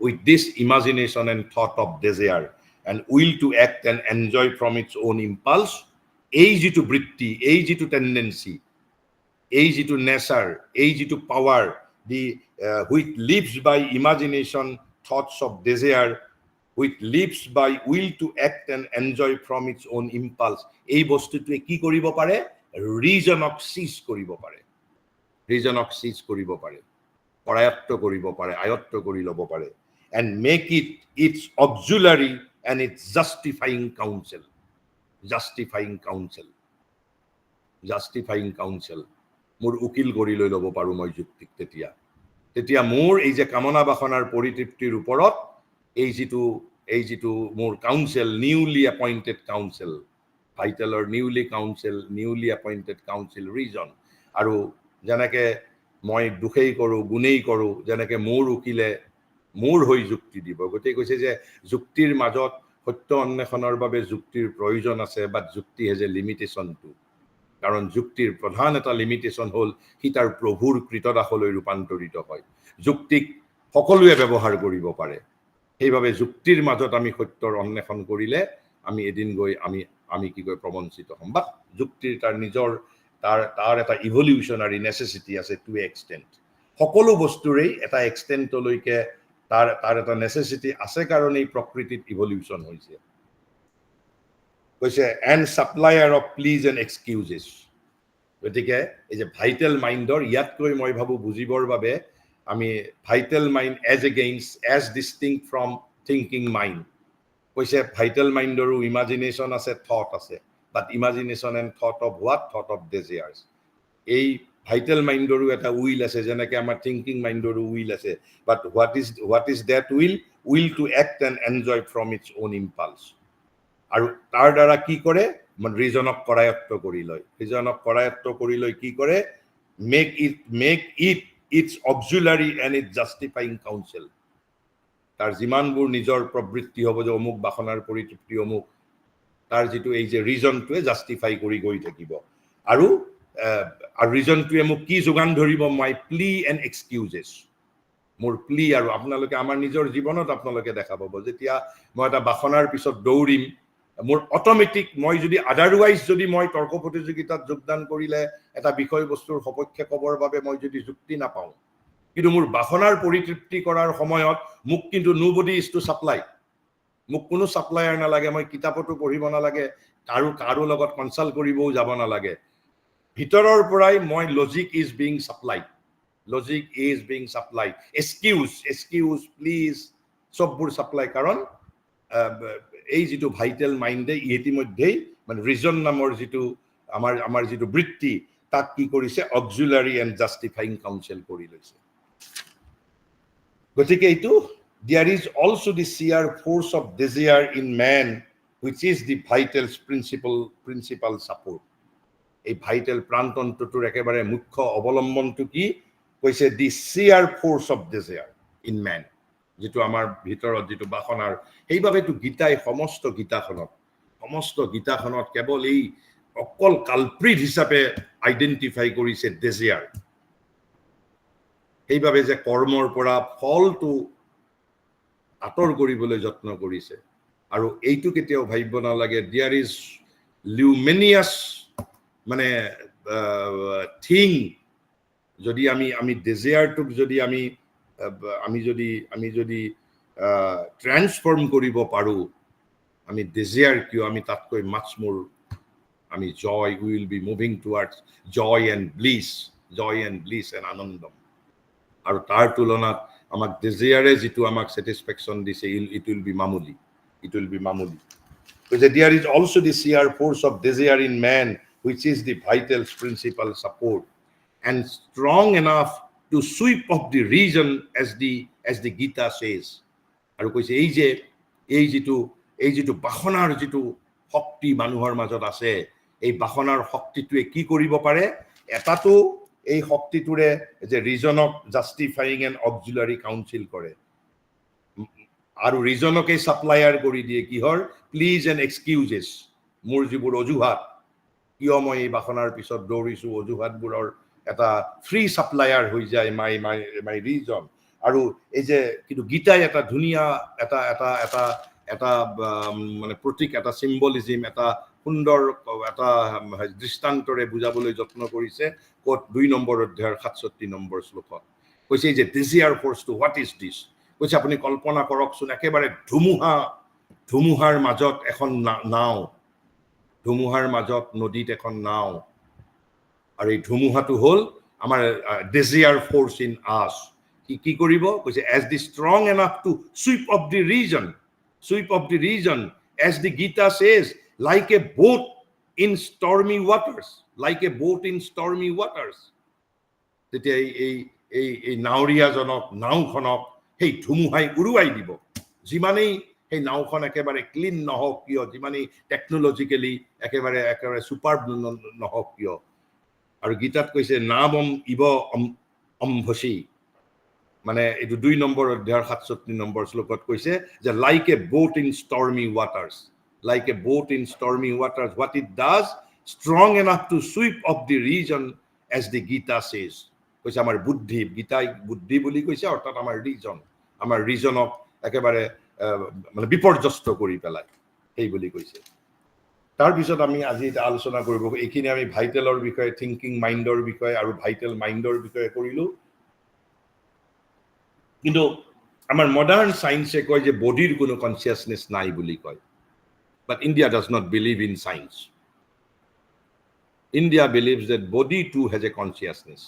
With this imagination and thought of desire and will to act and enjoy from its own impulse, এই যিটো বৃত্তি, এই যিটো tendency, এই যিটো nature, এই যিটো power, the which lives by imagination, thoughts of desire, which lives by will to act and enjoy from its own impulse, এই বস্তুটোৱে কি কৰিব পাৰে? ৰিজনক সিজ কৰিব পাৰে, ৰিজনক সিজ কৰিব পাৰে, কৰায়ত্ত কৰিব পাৰে, আয়ত্ত কৰি ল'ব পাৰে, and make it its auxiliary and its justifying counsel. Justifying counsel, justifying counsel. মোৰ উকিল কৰি লৈ ল'ব পাৰো মই যুক্তিক। তেতিয়া মোৰ এই যে কামনা বাসনাৰ পৰিতৃপ্তিৰ ওপৰত এই যিটো মোৰ কাউন্সেল, নিউলি এপইণ্টেড কাউন্সেল, ভাইটেলৰ নিউলি এপইণ্টেড কাউন্সেল ৰিজন, আৰু যেনেকে মই দুখেই কৰোঁ গুণেই কৰোঁ, যেনেকে মোৰ উকিলে মোৰ হৈ যুক্তি দিব। গতিকে কৈছে যে যুক্তিৰ মাজত সত্য অন্বেষণৰ বাবে যুক্তিৰ প্ৰয়োজন আছে, বাট যুক্তি হেজ এ লিমিটেশ্যন টু। কাৰণ যুক্তিৰ প্ৰধান এটা লিমিটেশ্যন হ'ল সি তাৰ প্ৰভুৰ কৃতদাসলৈ ৰূপান্তৰিত হয়। যুক্তিক সকলোৱে ব্যৱহাৰ কৰিব পাৰে, সেইবাবে যুক্তিৰ মাজত আমি সত্যৰ অন্বেষণ কৰিলে আমি এদিন গৈ আমি কি কয় প্ৰবঞ্চিত হ'ম। বাট যুক্তিৰ তাৰ নিজৰ তাৰ এটা ইভলিউচনাৰী নেচেচিটি আছে টু এক্সটেণ্ট। সকলো বস্তুৰেই এটা এক্সটেণ্টলৈকে তাৰ এটা নেচেচিটি আছে কাৰণেই প্ৰকৃতিত ইভলিউচন হৈছে। কৈছে and supplier of pleas and excuses. গতিকে এই যে ভাইটেল মাইণ্ডৰ ইয়াতকৈ মই ভাবোঁ বুজিবৰ বাবে আমি vital mind as distinct from thinking mind. কৈছে ভাইটেল মাইণ্ডৰো ইমাজিনেশ্যন আছে, থট আছে, but imagination and thought of what? Thought of desires. এই ভাইটেল মাইণ্ডৰো এটা উইল আছে, যেনেকৈ আমাৰ থিংকিং মাইণ্ডৰো উইল আছে, but what is that will to act and enjoy from its own impulse. আৰু তাৰ দ্বাৰা কি কৰে? ৰিজনক কৰায়ত্ত কৰি লয়। ৰিজনক কৰায়ত্ত কৰি লৈ কি কৰে? Make it its auxiliary and its justifying counsel. তাৰ যিমানবোৰ নিজৰ প্ৰবৃত্তি হ'ব যে অমুক বাসনাৰ পৰিতৃপ্তি অমুক, তাৰ যিটো এই যে ৰিজনটোৱে জাষ্টিফাই কৰি গৈ থাকিব। আৰু ৰিজনটোৱে মোক কি যোগান ধৰিব? মাই প্লি এণ্ড এক্সকিউজেছ। মোৰ প্লি, আৰু আপোনালোকে আমাৰ নিজৰ জীৱনত আপোনালোকে দেখা পাব, যেতিয়া মই এটা বাসনাৰ পিছত দৌৰিম, মোৰ অট'মেটিক মই যদি আদাৰৱাইজ যদি মই তৰ্ক প্ৰতিযোগিতাত যোগদান কৰিলে এটা বিষয়বস্তুৰ সপক্ষে ক'বৰ বাবে মই যদি যুক্তি নাপাওঁ, কিন্তু মোৰ বাসনাৰ পৰিতৃপ্তি কৰাৰ সময়ত মোক কিন্তু নোবডি ইজ টু ছাপ্লাই। মোক কোনো ছাপ্লায়াৰ নালাগে, মই কিতাপতো পঢ়িব নালাগে, কাৰো লগত কনচাল্ট কৰিবও যাব নালাগে। ভিতৰৰ পৰাই মই logic is being supplied, logic is being supplied. Excuse pleas চববোৰ ছাপ্লাই। কাৰণ এই যিটো ভাইটেল মাইণ্ডে ইতিমধ্যেই ৰিজন নামৰ যিটো আমাৰ যিটো বৃত্তি, তাক কি কৰিছে? অক্সিলাৰী এণ্ড জাষ্টিফাইং কাউন্সেল কৰি লৈছে। গতিকে এইটো there is also the sheer force of desire in man, which is the vital principal support. এই ভাইটেল প্ৰাণতন্ত্ৰটোৰ একেবাৰে মুখ্য অৱলম্বনটো কি? কৈছে the sheer force of desire in man, যিটো আমাৰ ভিতৰত যিটো বাসনাৰ। সেইবাবেতো গীতাই সমস্ত গীতাখনত কেৱল এই অকল কালপ্ৰিট হিচাপে আইডেণ্টিফাই কৰিছে ডেজিয়াৰ। সেইবাবে যে কৰ্মৰ পৰা ফলটো আঁতৰ কৰিবলৈ যত্ন কৰিছে। আৰু এইটো কেতিয়াও ভাবিব নালাগে দেয়াৰ ইজ লিউমেনিয়াছ থিং। যদি আমি ডেজিয়াৰটোক যদি আমি যদি ট্ৰান্সফৰ্ম কৰিব পাৰোঁ, আমি ডেজিয়াৰ কিয়, আমি তাতকৈ মাছ মোৰ আমি joy, we will be moving towards joy and bliss and আনন্দম আৰু তাৰ তুলনাত আমাক desire যিটো আমাক satisfaction দিছে it will be মামুলি because there is also the sheer force of desire in man which is the vital principal support and strong enough to sweep up the region as the Gita says আৰু কৈছে এই যিটো বাসনাৰ যিটো শক্তি মানুহৰ মাজত আছে এই বাসনাৰ শক্তিটোৱে কি কৰিব পাৰে এটাটো এই শক্তিটোৰে যে ৰিজনক জাস্টিফাইং এণ্ড অক্সিলাৰি কাউন্সিল কৰে আৰু ৰিজনকে সাপ্লায়াৰ কৰি দিয়ে কিহৰ প্লিজ এণ্ড এক্সকিউজেছ মোৰ যিবোৰ অজুহাত কিয় মই এই বাসনাৰ পিছত দৌৰিছো অজুহাতবোৰৰ এটা ফ্ৰী সাপ্লায়াৰ হৈ যায় মাই ৰিজন আৰু এই যে কিন্তু গীতাই এটা ধুনীয়া এটা মানে প্ৰতীক এটা সিম্বলিজম এটা সুন্দৰ এটা দৃষ্টান্তৰে বুজাবলৈ যত্ন কৰিছে কোট 2 নম্বৰ অধ্যায়ৰ 67 নম্বৰ শ্লোকত কৈছে যে desire force to what is this কৈছে আপুনি কল্পনা কৰকচোন একেবাৰে ধুমুহাৰ মাজত এখন নাও ধুমুহাৰ মাজত নদীত এখন নাও আৰু এই ধুমুহাটো হল আমাৰ ডিজায়াৰ ফৰ্স ইন আস কি কৰিব কৈছে as the strong enough to sweep up the region as the Gita says like a boat in stormy waters তেতিয়া এই নাওৰীয়াজনক নাওখনক সেই ধুমুহাই উৰুৱাই দিব যিমানেই সেই নাওখন একেবাৰে ক্লিন নহওক কিয় যিমানেই টেকনলজিক্যালি একেবাৰে সুপাৰ নহওক কিয় আৰু গীতাত কৈছে নামম ইব অম্ভসি মানে এইটো 2 নম্বৰ অধ্যায়ৰ 67 নম্বৰ শ্লোকত কৈছে যে like a boat in stormy waters what it does strong enough to sweep up the region as the Gita says কৈছে আমাৰ বুদ্ধি গীতাই বুদ্ধি বুলি কৈছে অৰ্থাৎ আমাৰ ৰিজনক একেবাৰে মানে বিপৰ্যস্ত কৰি পেলায় সেই বুলি কৈছে তাৰ পিছত আমি আজি আলোচনা কৰিব এইখিনি আমি ভাইটেলৰ বিষয়ে থিংকিং মাইণ্ডৰ বিষয়ে আৰু ভাইটেল মাইণ্ডৰ বিষয়ে কৰিলো কিন্তু আমাৰ মডাৰ্ন সায়েন্সে কয় যে বডিৰ কোনো কনসিয়াসনেস নাই বুলি কয় but India does not believe in science India believes that body too has a consciousness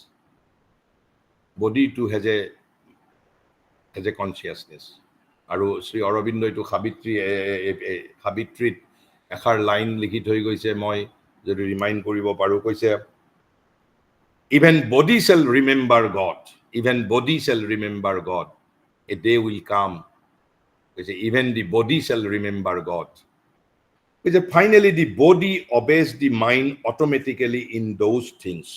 আৰু শ্ৰী অৰবিন্দ এইটো সাবিত্ৰীত এখাৰ লাইন লিখি থৈ গৈছে মই যদি ৰিমাইন্ড কৰিব পাৰো কৈছে even body shall remember God a day will come কৈছে even the body shall remember God কৈছে finally the body obeys the mind automatically in those things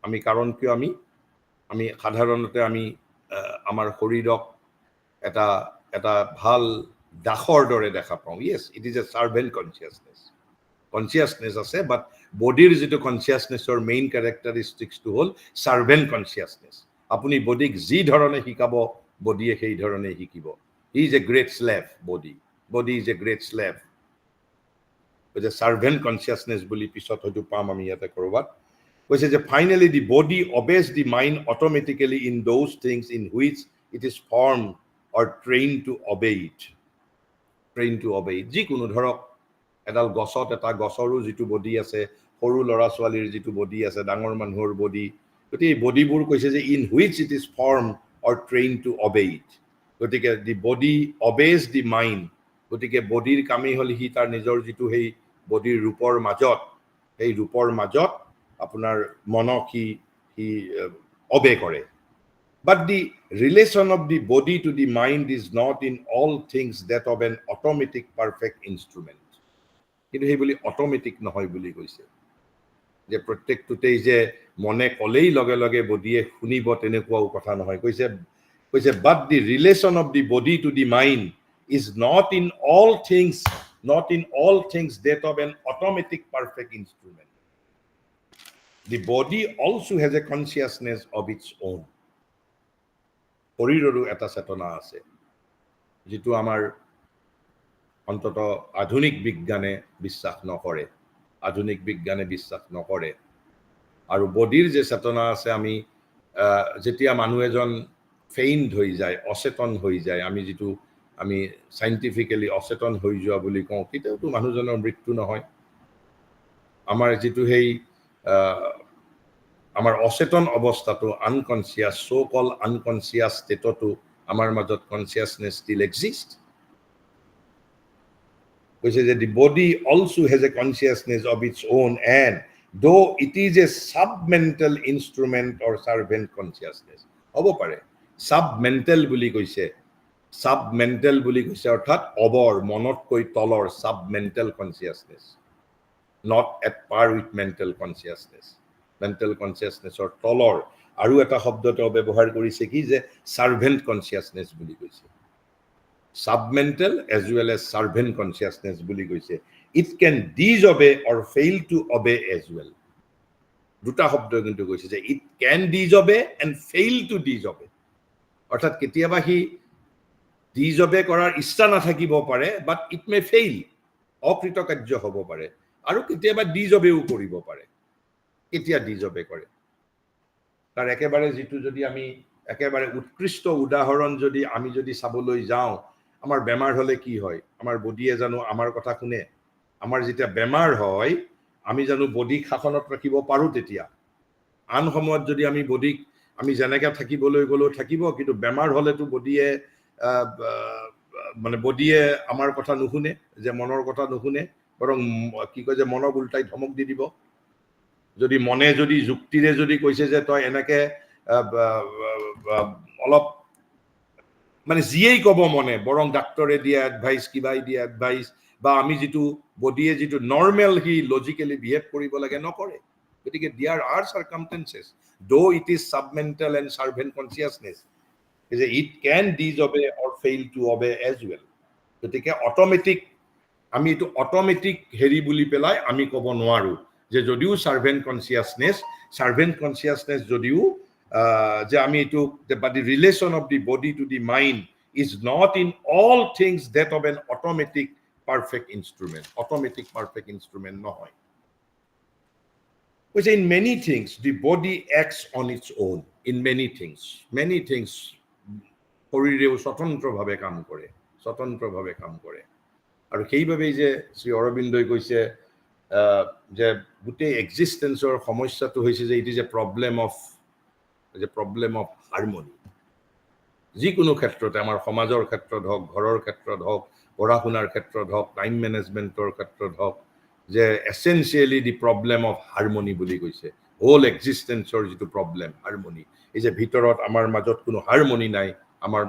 আমি কাৰণ কিয় আমি সাধাৰণতে আমি আমাৰ শৰীৰক এটা ভাল দাসৰ দৰে দেখা পাওঁ yes it is a servant consciousness আছে but বডিৰ যেটো কনসিয়াসনেছৰ মেইন ক্যাৰেক্টাৰিস্টিক্স টো হল সাৰ্ভেন্ট কনসিয়াসনেস আপুনি বডিক যি ধৰণে শিকাব বডিয়ে সেই ধৰণে শিকিব he is a great slave body is a great slave with a servant consciousness বুলি পিছত হয়তো পাম আমি ইয়াতে কৰবাত কৈছে যে finally the body obeys the mind automatically in those things in which it is formed or trained to obey it যিকোনো ধৰক এডাল গছত এটা গছৰো যেটো বডি আছে সৰু লৰা ছোৱালীৰ যেটো বডি আছে ডাঙৰ মানুহৰ বডি গতি এই বডিবোৰ কৈছে যে in which it is formed or trained to obey it গতিকে the body obeys the mind গতিকে বডিৰ কামেই হল হি তাৰ নিজৰ যেটো সেই বডিৰ ৰূপৰ মাজত আপোনাৰ মনক হি obey কৰে but the relation of the body to the mind is not in all things that of an automatic perfect instrument কিন্তু সেই বুলি অটোমেটিক নহয় বুলি কৈছে যে প্ৰত্যেকটোতেই যে মনে কলেই লগে লগে বডিয়ে শুনিব তেনেকুৱাও কথা নহয় কৈছে but the relation of the body to the mind is not in all things that of an automatic perfect instrument the body also has a consciousness of its own শৰীৰৰো এটা চেতনা আছে যেটো আমাৰ অন্তত আধুনিক বিজ্ঞানে বিশ্বাস নকৰে আৰু বডিৰ যে চেতনা আছে আমি যেতিয়া মানুহ এজন ফেইন্ড হৈ যায় অচেতন হৈ যায় আমি সাইন্টিফিক্যালি অচেতন হৈ যোৱা বুলি কওঁ তেতিয়াও মানুহজনৰ মৃত্যু নহয় আমাৰ যেটো হেই আমাৰ অচেতন অৱস্থাটো আনকনসিয়াস সো কল আনকনসিয়াস ষ্টেটটো আমাৰ মাজত consciousness still exist which is that the body also has a consciousness of its own, and though it is a submental instrument or servant consciousness হ'ব পাৰে submental বুলি কৈছে অৰ্থাৎ অবৰ মনতকৈ তলৰ submental consciousness not at par with mental consciousness or তলৰ আৰু এটা শব্দটো ব্যৱহাৰ কৰিছে কি যে servant consciousness বুলি কৈছে submental as well as servant consciousness বুলি কৈছে it can disobey or fail to obey as well দুটা শব্দ কিন্তু কৈছে যে it can disobey and fail to disobey অৰ্থাৎ কেতিয়াবা হি disobey কৰাৰ ইচ্ছা নাথাকিব পাৰে but it may fail অকৃতকাৰ্য হ'ব পাৰে আৰু কেতিয়াবা disobey কৰিব পাৰে কেতিয়া disobey কৰে তাৰ একেবাৰে যেটো যদি আমি একেবাৰে উৎকৃষ্ট উদাহৰণ যদি আমি যদি চাবলৈ যাওঁ আমাৰ বেমাৰ হলে কি হয় আমাৰ বডিয়ে জানো আমাৰ কথা শুনে আমাৰ যেতিয়া বেমাৰ হয় আমি জানো বডি শাসনত ৰাখিব পাৰো তেতিয়া আন সময়ত যদি আমি বডিক আমি জেনেকা থাকিবলৈ গলো থাকিব কিন্তু বেমাৰ হলেতো বডিয়ে মানে বডিয়ে আমাৰ কথা নুশুনে যে মনৰ কথা নুশুনে বৰং কি কয় যে মনৰ উল্টাই ধমক দি দিব যদি মনে যদি যুক্তিৰে যদি কৈছে যে তই এনেকে অলপ মানে জিয়েই কব মনে বৰং ডাক্তৰে দিয়া এডভাইস কিবাই দিয়া এডভাইস বা আমি যেটো বডিয়ে যেটো নরমাল হি লজিক্যালি বিহেভ কৰিব লাগে নকৰে গতিকে there are circumstances though it is submental and servant consciousness is it can disobey or fail to obey as well গতিকে অটোমেটিক আমি এটো অটোমেটিক হেৰি বুলি পেলাই আমি কব নোৱাৰো যে যদিও সার্ভেন্ট কনসিয়াসনেস যদিও যে আমি এটো but the relation of the body to the mind is not in all things that of an automatic perfect instrument নহয় which in many things the body acts on its own in many things শৰীৰেও স্বতন্ত্ৰভাৱে কাম কৰে আৰু সেইভাবেই যে শ্ৰী অৰবিন্দই কৈছে যে গোটেই এক্সিস্টেন্সৰ সমস্যাটো হৈছে যে it is A problem of harmony যিকোনো ক্ষেত্ৰতে আমাৰ সমাজৰ ক্ষেত্ৰত হওক ঘৰৰ ক্ষেত্ৰত হওক পঢ়া শুনাৰ ক্ষেত্ৰত হওক টাইম মেনেজমেন্টৰ ক্ষেত্ৰত হওক যে essentially the problem of harmony বুলি কৈছে হোল এক্সিস্টেন্সৰ যেটো প্ৰবলেম হাৰমনি এই যে ভিতৰত আমাৰ মাজত কোনো হাৰমনি নাই আমাৰ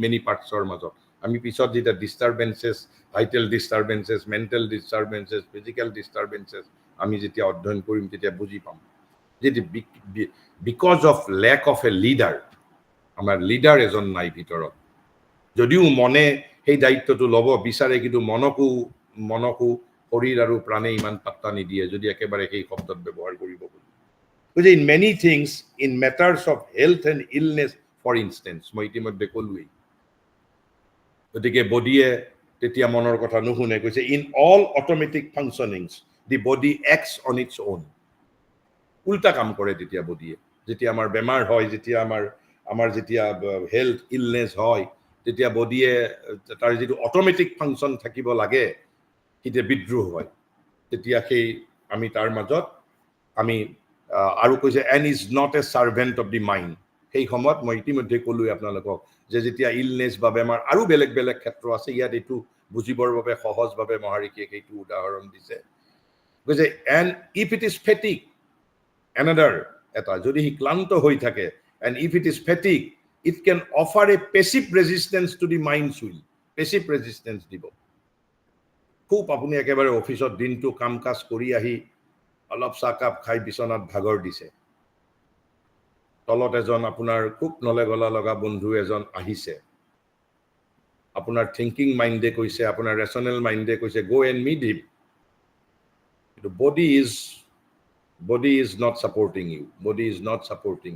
মেনি পাৰ্টছৰ মাজত আমি পিছত যেটা disturbances vital disturbances mental disturbances physical disturbances আমি যেতিয়া অধ্যয়ন কৰিম তেতিয়া বুজি পাম যে because of lack of a leader আমাৰ লিডাৰ এজন নাই ভিতৰত যদিও মনে সেই দায়িত্বটো লব বিচাৰে কিন্তু মনকো শৰীৰ আৰু প্ৰাণে ইমান পাত্তা নিদিয়ে যদি একেবাৰে সেই শব্দত ব্যৱহাৰ কৰিব বুলি in many things in matters of health and illness for instance মই ইতিমধ্যে ক'লোৱেই গতিকে বডিয়ে তেতিয়া মনৰ কথা নুশুনে কৈছে in all automatic functionings the body acts on its own উল্টা কাম কৰে তেতিয়া বডিয়ে যেতিয়া আমাৰ বেমাৰ হয় যেতিয়া আমাৰ যেতিয়া হেলথ ইলনেস হয় তেতিয়া বডিয়ে তাৰ যেটো অটোমেটিক ফাংশন থাকিব লাগে কিতে বিদ্ৰোহ হয় তেতিয়া সেই আমি তাৰ মাজত আমি আৰু কৈছে and is not a servant of the mind সেই সময়ত মই ইতিমধ্যে ক'লোই আপোনালোকক যে যেতিয়া ইলনেস বা বেমাৰ আৰু বেলেগ ক্ষেত্ৰ আছে ইয়াত এটো বুজিবৰ বাবে সহজভাৱে মহাৰিকে এইটো উদাহৰণ দিছে কৈছে and if it is fatigue another এটা যদি হি ক্লান্ত হৈ থাকে and if it is fatigue it can offer a passive resistance to the mind's will passive resistance দিব খুব আপুনি একেবাৰে অফিসত দিনটো কাম কাজ কৰি আহি অলপ চাকাপ খাই বিছনাত ভাগৰ দিছে তলত এজন আপোনাৰ খুব নলে গলা লগা বন্ধু এজন আহিছে আপোনাৰ থিংকিং মাইন্ডে কৈছে আপোনাৰ ৰেশনাল মাইন্ডে কৈছে go and meet him the body is not supporting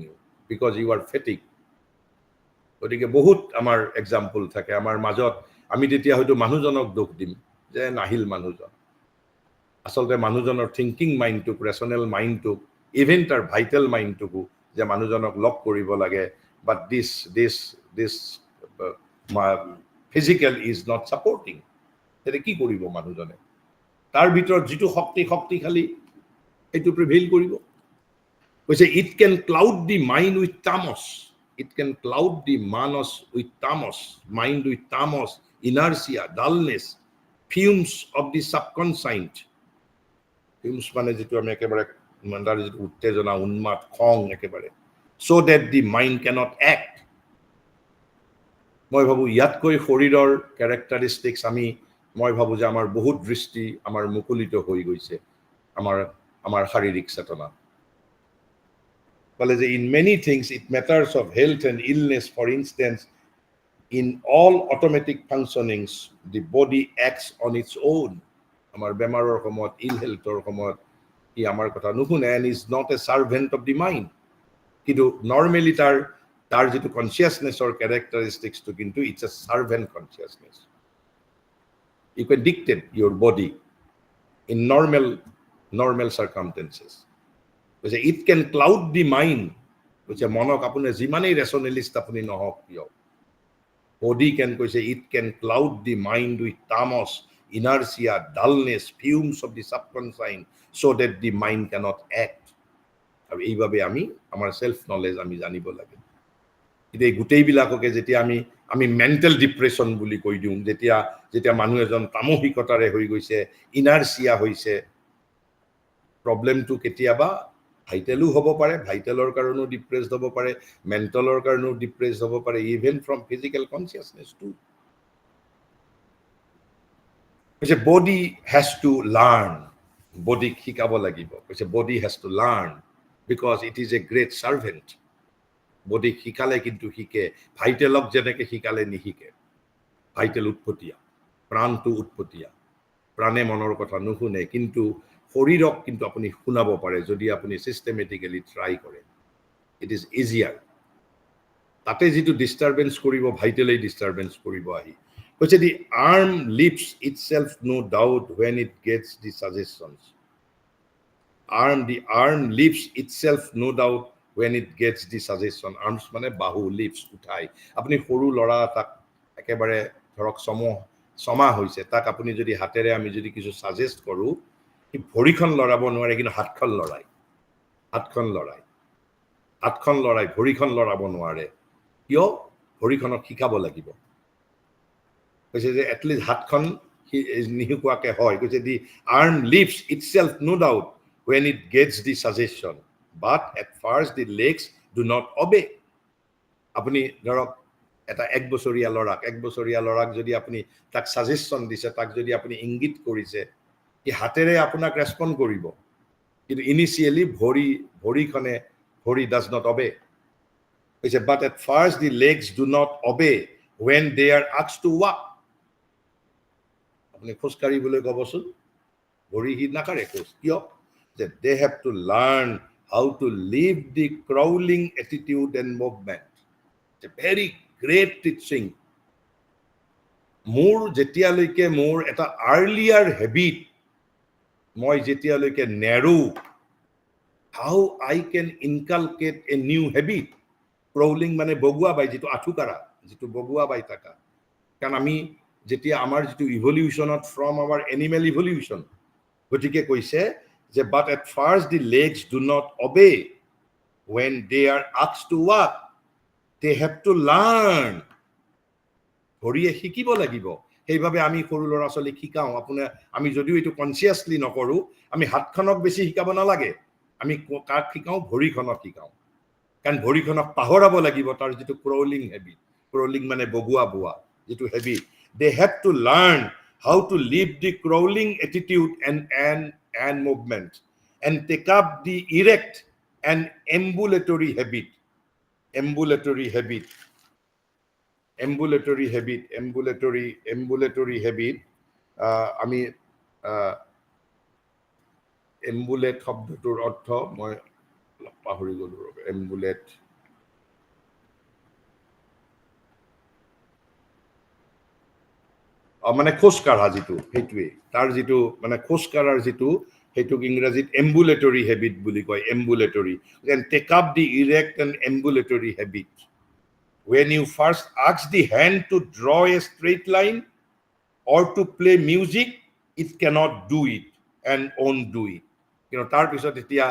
you because you are fatigued গতিকে বহুত আমাৰ এক্সাম্পল থাকে আমাৰ মাজত আমি তেতিয়া হয়তো মানুহজনক দোষ দিম যে নাহিল মানুহজন আসলতে মানুহজনৰ থিংকিং মাইন্ডটোক ৰেশনাল মাইন্ডটোক ইভেন তাৰ ভাইটাল মাইন্ডটোকো যে মানুহজনক লক কৰিব লাগে but this physical is not supporting তেনে কি কৰিব মানুহজনে তাৰ ভিতৰত যেটো শক্তিশালী এইটো প্ৰিভেইল কৰিব কৈছে it can cloud the mind with tamas it can cloud the manos with tamas mind with tamas inertia dullness fumes of the subconscious fumes মানে যেটো আমি একেবাৰে মন্দাৰ যেটো উত্তেজনা উন্মাদ খং একেবাৰে so that the mind cannot act মই ভাবো ইয়াতকৈ শৰীৰৰ ক্যাৰেক্টাৰিষ্টিক্স মই ভাবো যে আমাৰ বহুত দৃষ্টি আমাৰ মুকুলিত হৈ গৈছে আমাৰ শাৰীৰিক চেতনা in many things it matters of health and illness for instance in all automatic functionings the body acts on its own amar bemarer komot ill healthor komot ki amar kotha nukhune and is not a servant of the mind kintu normally tar jitu consciousness or characteristics to kintu it's a servant consciousness you can dictate your body in normal circumstances it can cloud the mind which a monok apune jimane rationalist apuni nohok kiyo body can it can cloud the mind with tamas inertia dullness fumes of the subconscious so that the mind cannot act aru ei babe ami amar self knowledge ami janibo lage ide gutei bilakoke jetia ami mental depression buli koi diu jetia manu ejon tamohikotare hoi goise inertia hoise problem to ketiaba ভাইটেলো হ'ব পাৰে ভাইটেলৰ কাৰণেও depressed হ'ব পাৰে মেন্টালৰ কাৰণেও depressed হ'ব পাৰে even from physical consciousness to কৈছে body has to learn body শিকাব লাগিব কৈছে body has to learn because it is a great servant body শিকালে কিন্তু শিকে ভাইটেলক যেনেকে শিকালে নিশিকে ভাইটেল উৎপতিয়া প্ৰাণটো উৎপতিয়া প্ৰাণে মনৰ কথা নুশুনে কিন্তু শৰীৰক কিন্তু আপুনি শুনাব পাৰে যদি আপুনি সিস্টেমেটিক্যালি ট্ৰাই কৰে ইট ইজ ইজিয়াৰ তাতে যেটো ডিস্টাৰবেন্স কৰিব ভাইটেলাই ডিস্টাৰবেন্স কৰিব আহি কৈছে the arm lives itself no doubt when it gets the suggestions the arm lives itself no doubt when it gets the suggestion arms মানে বাহু lives উঠাই আপুনি সৰু লৰা তাক একেবাৰে ধৰক সমা হৈছে তাক আপুনি যদি হাতেৰে আমি যদি কিছু সাজেস্ট কৰো কি ভৰিখন লৰাব নোৱাৰে কিন্তু হাতখন লৰাই ভৰিখন লৰাব নোৱাৰে কিয় ভৰিখনক শিকাব লাগিব কৈছে যে at least হাতখন নিহুকুৱাকে হয় কৈছে দি arm lives itself no doubt when it gets the suggestion but at first the legs do not obey আপুনি ধৰক এটা এক বছৰীয়া লৰাক যদি আপুনি তাক সাজেশন দিছে তাক যদি আপুনি ইংগিত কৰিছে কি হাতেৰে আপোনাক ৰেসপন্ড কৰিব কিন্তু ইনিশিয়ালি ভৰি does not obey কৈছে but at first the legs do not obey when they are asked to walk আপুনি খোজ কাঢ়িবলৈ কবচোন ভৰি হি নাকাৰে খোজ কিয় that they have to learn how to leave the crawling attitude and movement it's a very great teaching মোৰ যেতিয়ালৈকে মোৰ এটা earlier habit মই যেতিয়ালৈকে narrow how I can inculcate a new habit crawling মানে বগুৱা বাই যেটো আঠুকাৰা যেটো বগুৱা বাই থাকা কাৰণ আমি যেতিয়া আমাৰ যেটো ইভলিউশনত from our animal evolution গতিকে কৈছে যে but at first the legs do not obey when they are asked to walk they have to learn ভৰিয়ে শিকিব লাগিব সেইভাবে আমি সৰু লৰা ছোৱালী শিকাও আপোনাৰ আমি যদিও এটো কনসিয়াসলি নকৰো আমি হাতখনক বেছি শিকাব নালাগে আমি কাক শিকাও ভৰিখনক শিকাও কাৰণ ভৰিখনক পাহৰাব লাগিব তাৰ যেটো ক্ৰলিং হেবিট ক্ৰলিং মানে বগুৱা বুৱা যেটো habit they have to learn how to leave the crawling attitude and movement and take up the erect and ambulatory habit ambulatory habit আমি এম্বুলেট শব্দটোৰ অৰ্থ মই পাহৰি গলো এম্বুলেট মানে খোজকাঢ়া যেটো হেতুৱে তাৰ যেটো মানে খোজকাঢ়াৰ যেটো হেতুক ইংৰাজীত এম্বুলেটৰী হেবিট বুলি কয় এম্বুলেটৰী and take up the erect and ambulatory habit when you first ask the hand to draw a straight line or to play music it cannot do it and won't do it কিন্তু তাৰপিছত এতিয়া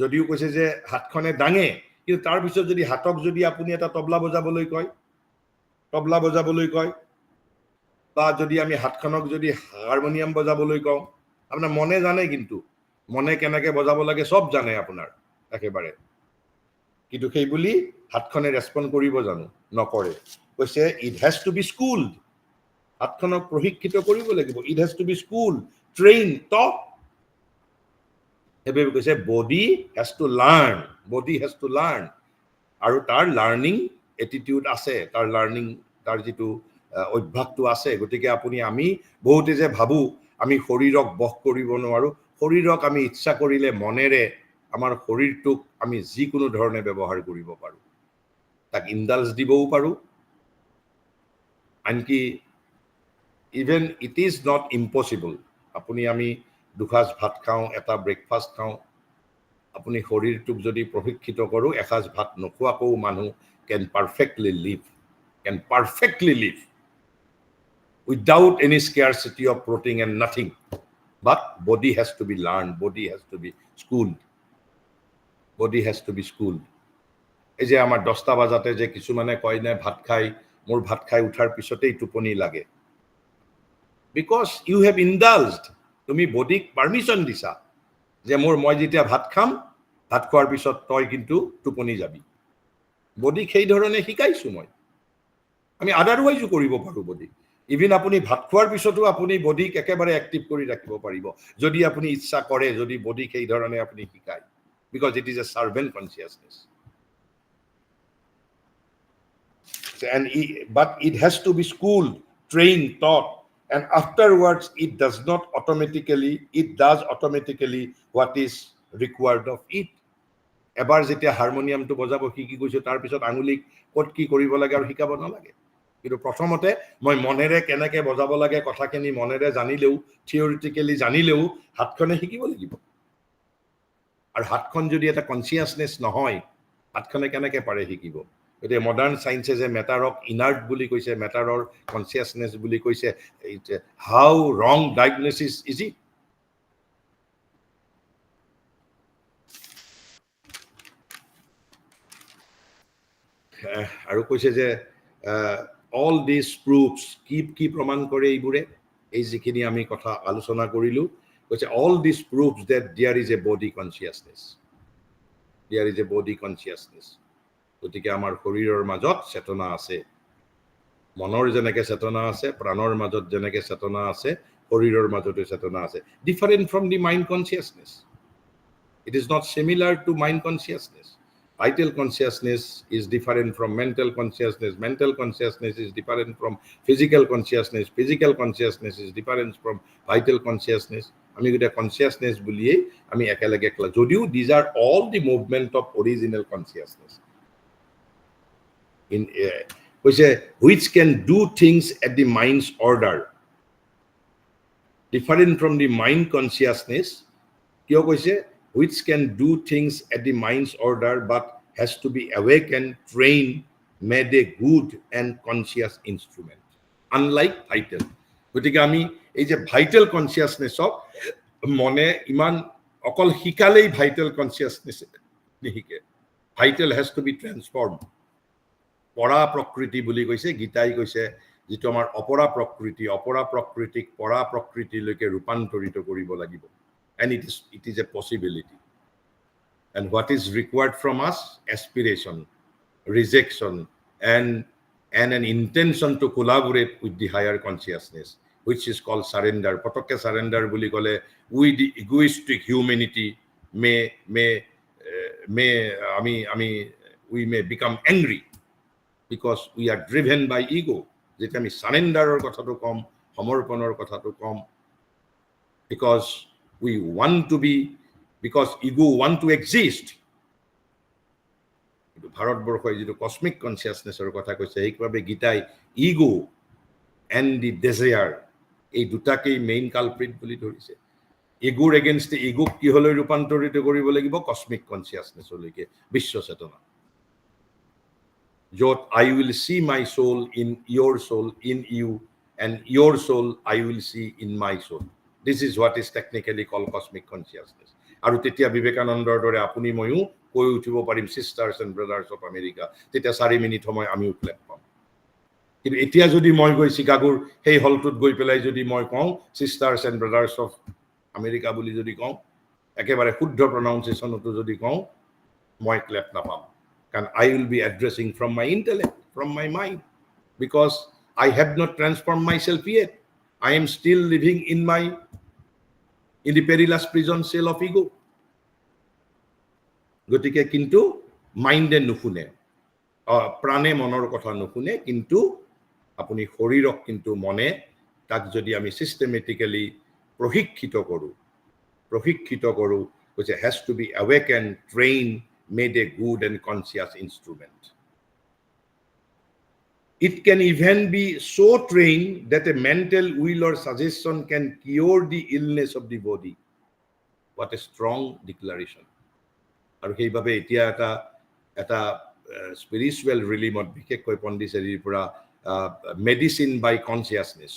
যদিও কৈছে যে হাতখনে দাঙে, কিন্তু তাৰপিছত যদি হাতক যদি আপুনি এটা তবলা বজাবলৈ কয় বা যদি আমি হাতখনক যদি হাৰমনিয়াম বজাবলৈ কওঁ, আপোনাৰ মনে জানে, কিন্তু মনে কেনেকে বজাব লাগে সব জানে আপোনাৰ একেবাৰে, কিন্তু সেই বুলি হাতখনে ৰেছপন্ড কৰিব জানো? নকৰে। কৈছে it has to be schooled, হাতখনক প্ৰশিক্ষিত কৰিব লাগিব। It has to be school, train, টপ। সেইবাবে কৈছে body has to learn, body has to learn. আৰু তাৰ লাৰ্ণিং এটিটিউড আছে, তাৰ যিটো অভ্যাসটো আছে। গতিকে আমি বহুতে যে ভাবো আমি শৰীৰক বশ কৰিব নোৱাৰো, শৰীৰক আমি ইচ্ছা কৰিলে মনেৰে আমাৰ শৰীৰটোক আমি যিকোনো ধৰণে ব্যৱহাৰ কৰিব পাৰো, তাক ইনডালজ দিবও পাৰো। আনকি even it is not impossible, আমি দুসাঁজ ভাত খাওঁ, এটা ব্ৰেকফাষ্ট খাওঁ, আপুনি শৰীৰটোক যদি প্ৰশিক্ষিত কৰোঁ, এসাঁজ ভাত নোখোৱাকৈও মানুহ can perfectly live without any scarcity of protein and nothing. But body has to be learned, body has to be schooled. এই যে আমাৰ 10টা বজাতে যে কিছুমানে কয় না মোৰ ভাত খাই উঠাৰ পিছতেই টোপনি লাগে, বিকজ ইউ হেভ ইনডালজড, তুমি বডিক পাৰ্মিশ্যন দিছা যে মই যেতিয়া ভাত খাম, ভাত খোৱাৰ পিছত তই কিন্তু টোপনি যাবি। বডিক সেই ধৰণে শিকাইছো মই। আমি আদাৰৱাইজো কৰিব পাৰোঁ বডিক। ইভিন আপুনি ভাত খোৱাৰ পিছতো আপুনি বডিক একেবাৰে এক্টিভ কৰি ৰাখিব পাৰিব, যদি আপুনি ইচ্ছা কৰে, যদি বডিক সেই ধৰণে আপুনি শিকায়, because it is a servant consciousness. But it has to be schooled, trained, taught, and afterwards it does automatically what is required of it. এবাৰ যেতিয়া হাৰমনিয়ামটো বজাব শিকি গৈছো, তাৰপিছত আঙুলিক ক'ত কি কৰিব লাগে আৰু শিকাব নালাগে। কিন্তু প্ৰথমতে মই মনেৰে কেনেকে বজাব লাগে, কথাখিনি মনেৰে জানিলেও, থিয়ৰিটিকেলি জানিলেও হাতখনে শিকিব লাগিব। আৰু হাতখন যদি এটা কনচিয়াছনেছ নহয়, হাতখনে কেনেকে পাৰে শিকিব? গতিকে মডাৰ্ণ চায়েন্সে যে মেটাৰক ইনাৰ্ট বুলি কৈছে, মেটাৰৰ কনচিয়াছনেছ বুলি কৈছে, হাউ ৰং ডায়াগনচিছ ইজ ইট? আৰু কৈছে যে অল দিছ প্ৰুভছ, কি প্ৰমাণ কৰে এইবোৰে? এই যিখিনি আমি কথা আলোচনা কৰিলো, কৈছে all this proves that there is a body consciousness. গতিকে আমাৰ শৰীৰৰ মাজত চেতনা আছে, মনৰ যেনেকে চেতনা আছে, প্ৰাণৰ মাজত যেনেকে চেতনা আছে, শৰীৰৰ মাজতো চেতনা আছে। Different from the mind consciousness. It is not similar to mind consciousness. Vital consciousness is different from mental consciousness. Mental consciousness is different from physical consciousness. Physical consciousness is different from vital consciousness. আমি এটা consciousness বুলিয়ে আমি একেলগে কলা, যদিও these are all the movement of original consciousness. Which can do things at the mind's order. Different from the mind consciousness. কিয় কৈছে? Which can do things at the mind's order but has to be awakened, trained, made a good and conscious instrument. Unlike vital. গতিকে আমি এই যে vital কনচিয়াছনেছক মনে ইমান অকল শিকালেই ভাইটেল কনচিয়াছনেছ নিশিকে। Vital has to be transform. পৰা প্ৰকৃতি বুলি কৈছে, গীতাই কৈছে, যিটো আমাৰ অপৰা প্ৰকৃতিক পৰা প্ৰকৃতিলৈকে ৰূপান্তৰিত কৰিব লাগিব। And it is a possibility. And what is required from us? Aspiration, rejection, and an intention to collaborate with the higher consciousness, which is called surrender. Potokke surrender buli kole, we the egoistic humanity we may become angry because we are driven by ego. Jeta ami surrender or kothato kom, samorponor kothato kom, because we want to be, because ego want to exist. ভাৰতবৰ্ষই যিটো cosmic কনচিয়াছনেছৰ কথা কৈছে, সেইভাবে গীতাই ego and দি ডেজায়াৰ এই দুটাকেই main culprit বুলি ধৰিছে। ইগোৰ against ইগোক কিহলৈ ৰূপান্তৰিত কৰিব লাগিব? কসমিক কনচিয়াছনেছলৈকে, বিশ্ব চেতনা, য'ত I will see my soul in you and your soul I will see in my soul. This is what is technically called cosmic consciousness. আৰু তেতিয়া বিবেকানন্দৰ দৰে আপুনি ময়ো কৈ উঠিব পাৰিম সিষ্টাৰ্ছ এণ্ড ব্ৰাদাৰ্ছ অফ আমেৰিকা, তেতিয়া 4 মিনিট সময় আমিও ক্লেপ পাম। কিন্তু এতিয়া যদি মই গৈ চিকাগোৰ সেই হলটোত গৈ পেলাই যদি মই কওঁ সিষ্টাৰ্ছ এণ্ড ব্ৰাদাৰ্ছ অফ আমেৰিকা বুলি যদি কওঁ, একেবাৰে শুদ্ধ প্ৰনাউন্সিয়েশ্যনতো যদি কওঁ, মই ক্লেপ নাপাম। কাৰণ I will be addressing from my intellect, from my mind, because I have not transformed myself yet. I am still living in the perilous prison cell of ego. গতিকে কিন্তু মাইণ্ডে নুশুনে, প্ৰাণে মনৰ কথা নুশুনে, কিন্তু আপুনি শৰীৰক কিন্তু মনে তাক যদি আমি সিস্টেমেটিক্যালি প্ৰশিক্ষিত কৰোঁ, which has to be awakened, trained, made a good and conscious instrument. It can even be so trained that a mental will or suggestion can cure the illness of the body. What a strong declaration. আৰু সেইভাবে এতিয়া এটা spiritual ৰিলিমত বিশেষকৈ পণ্ডিচেৰীৰ পৰা medicine by consciousness,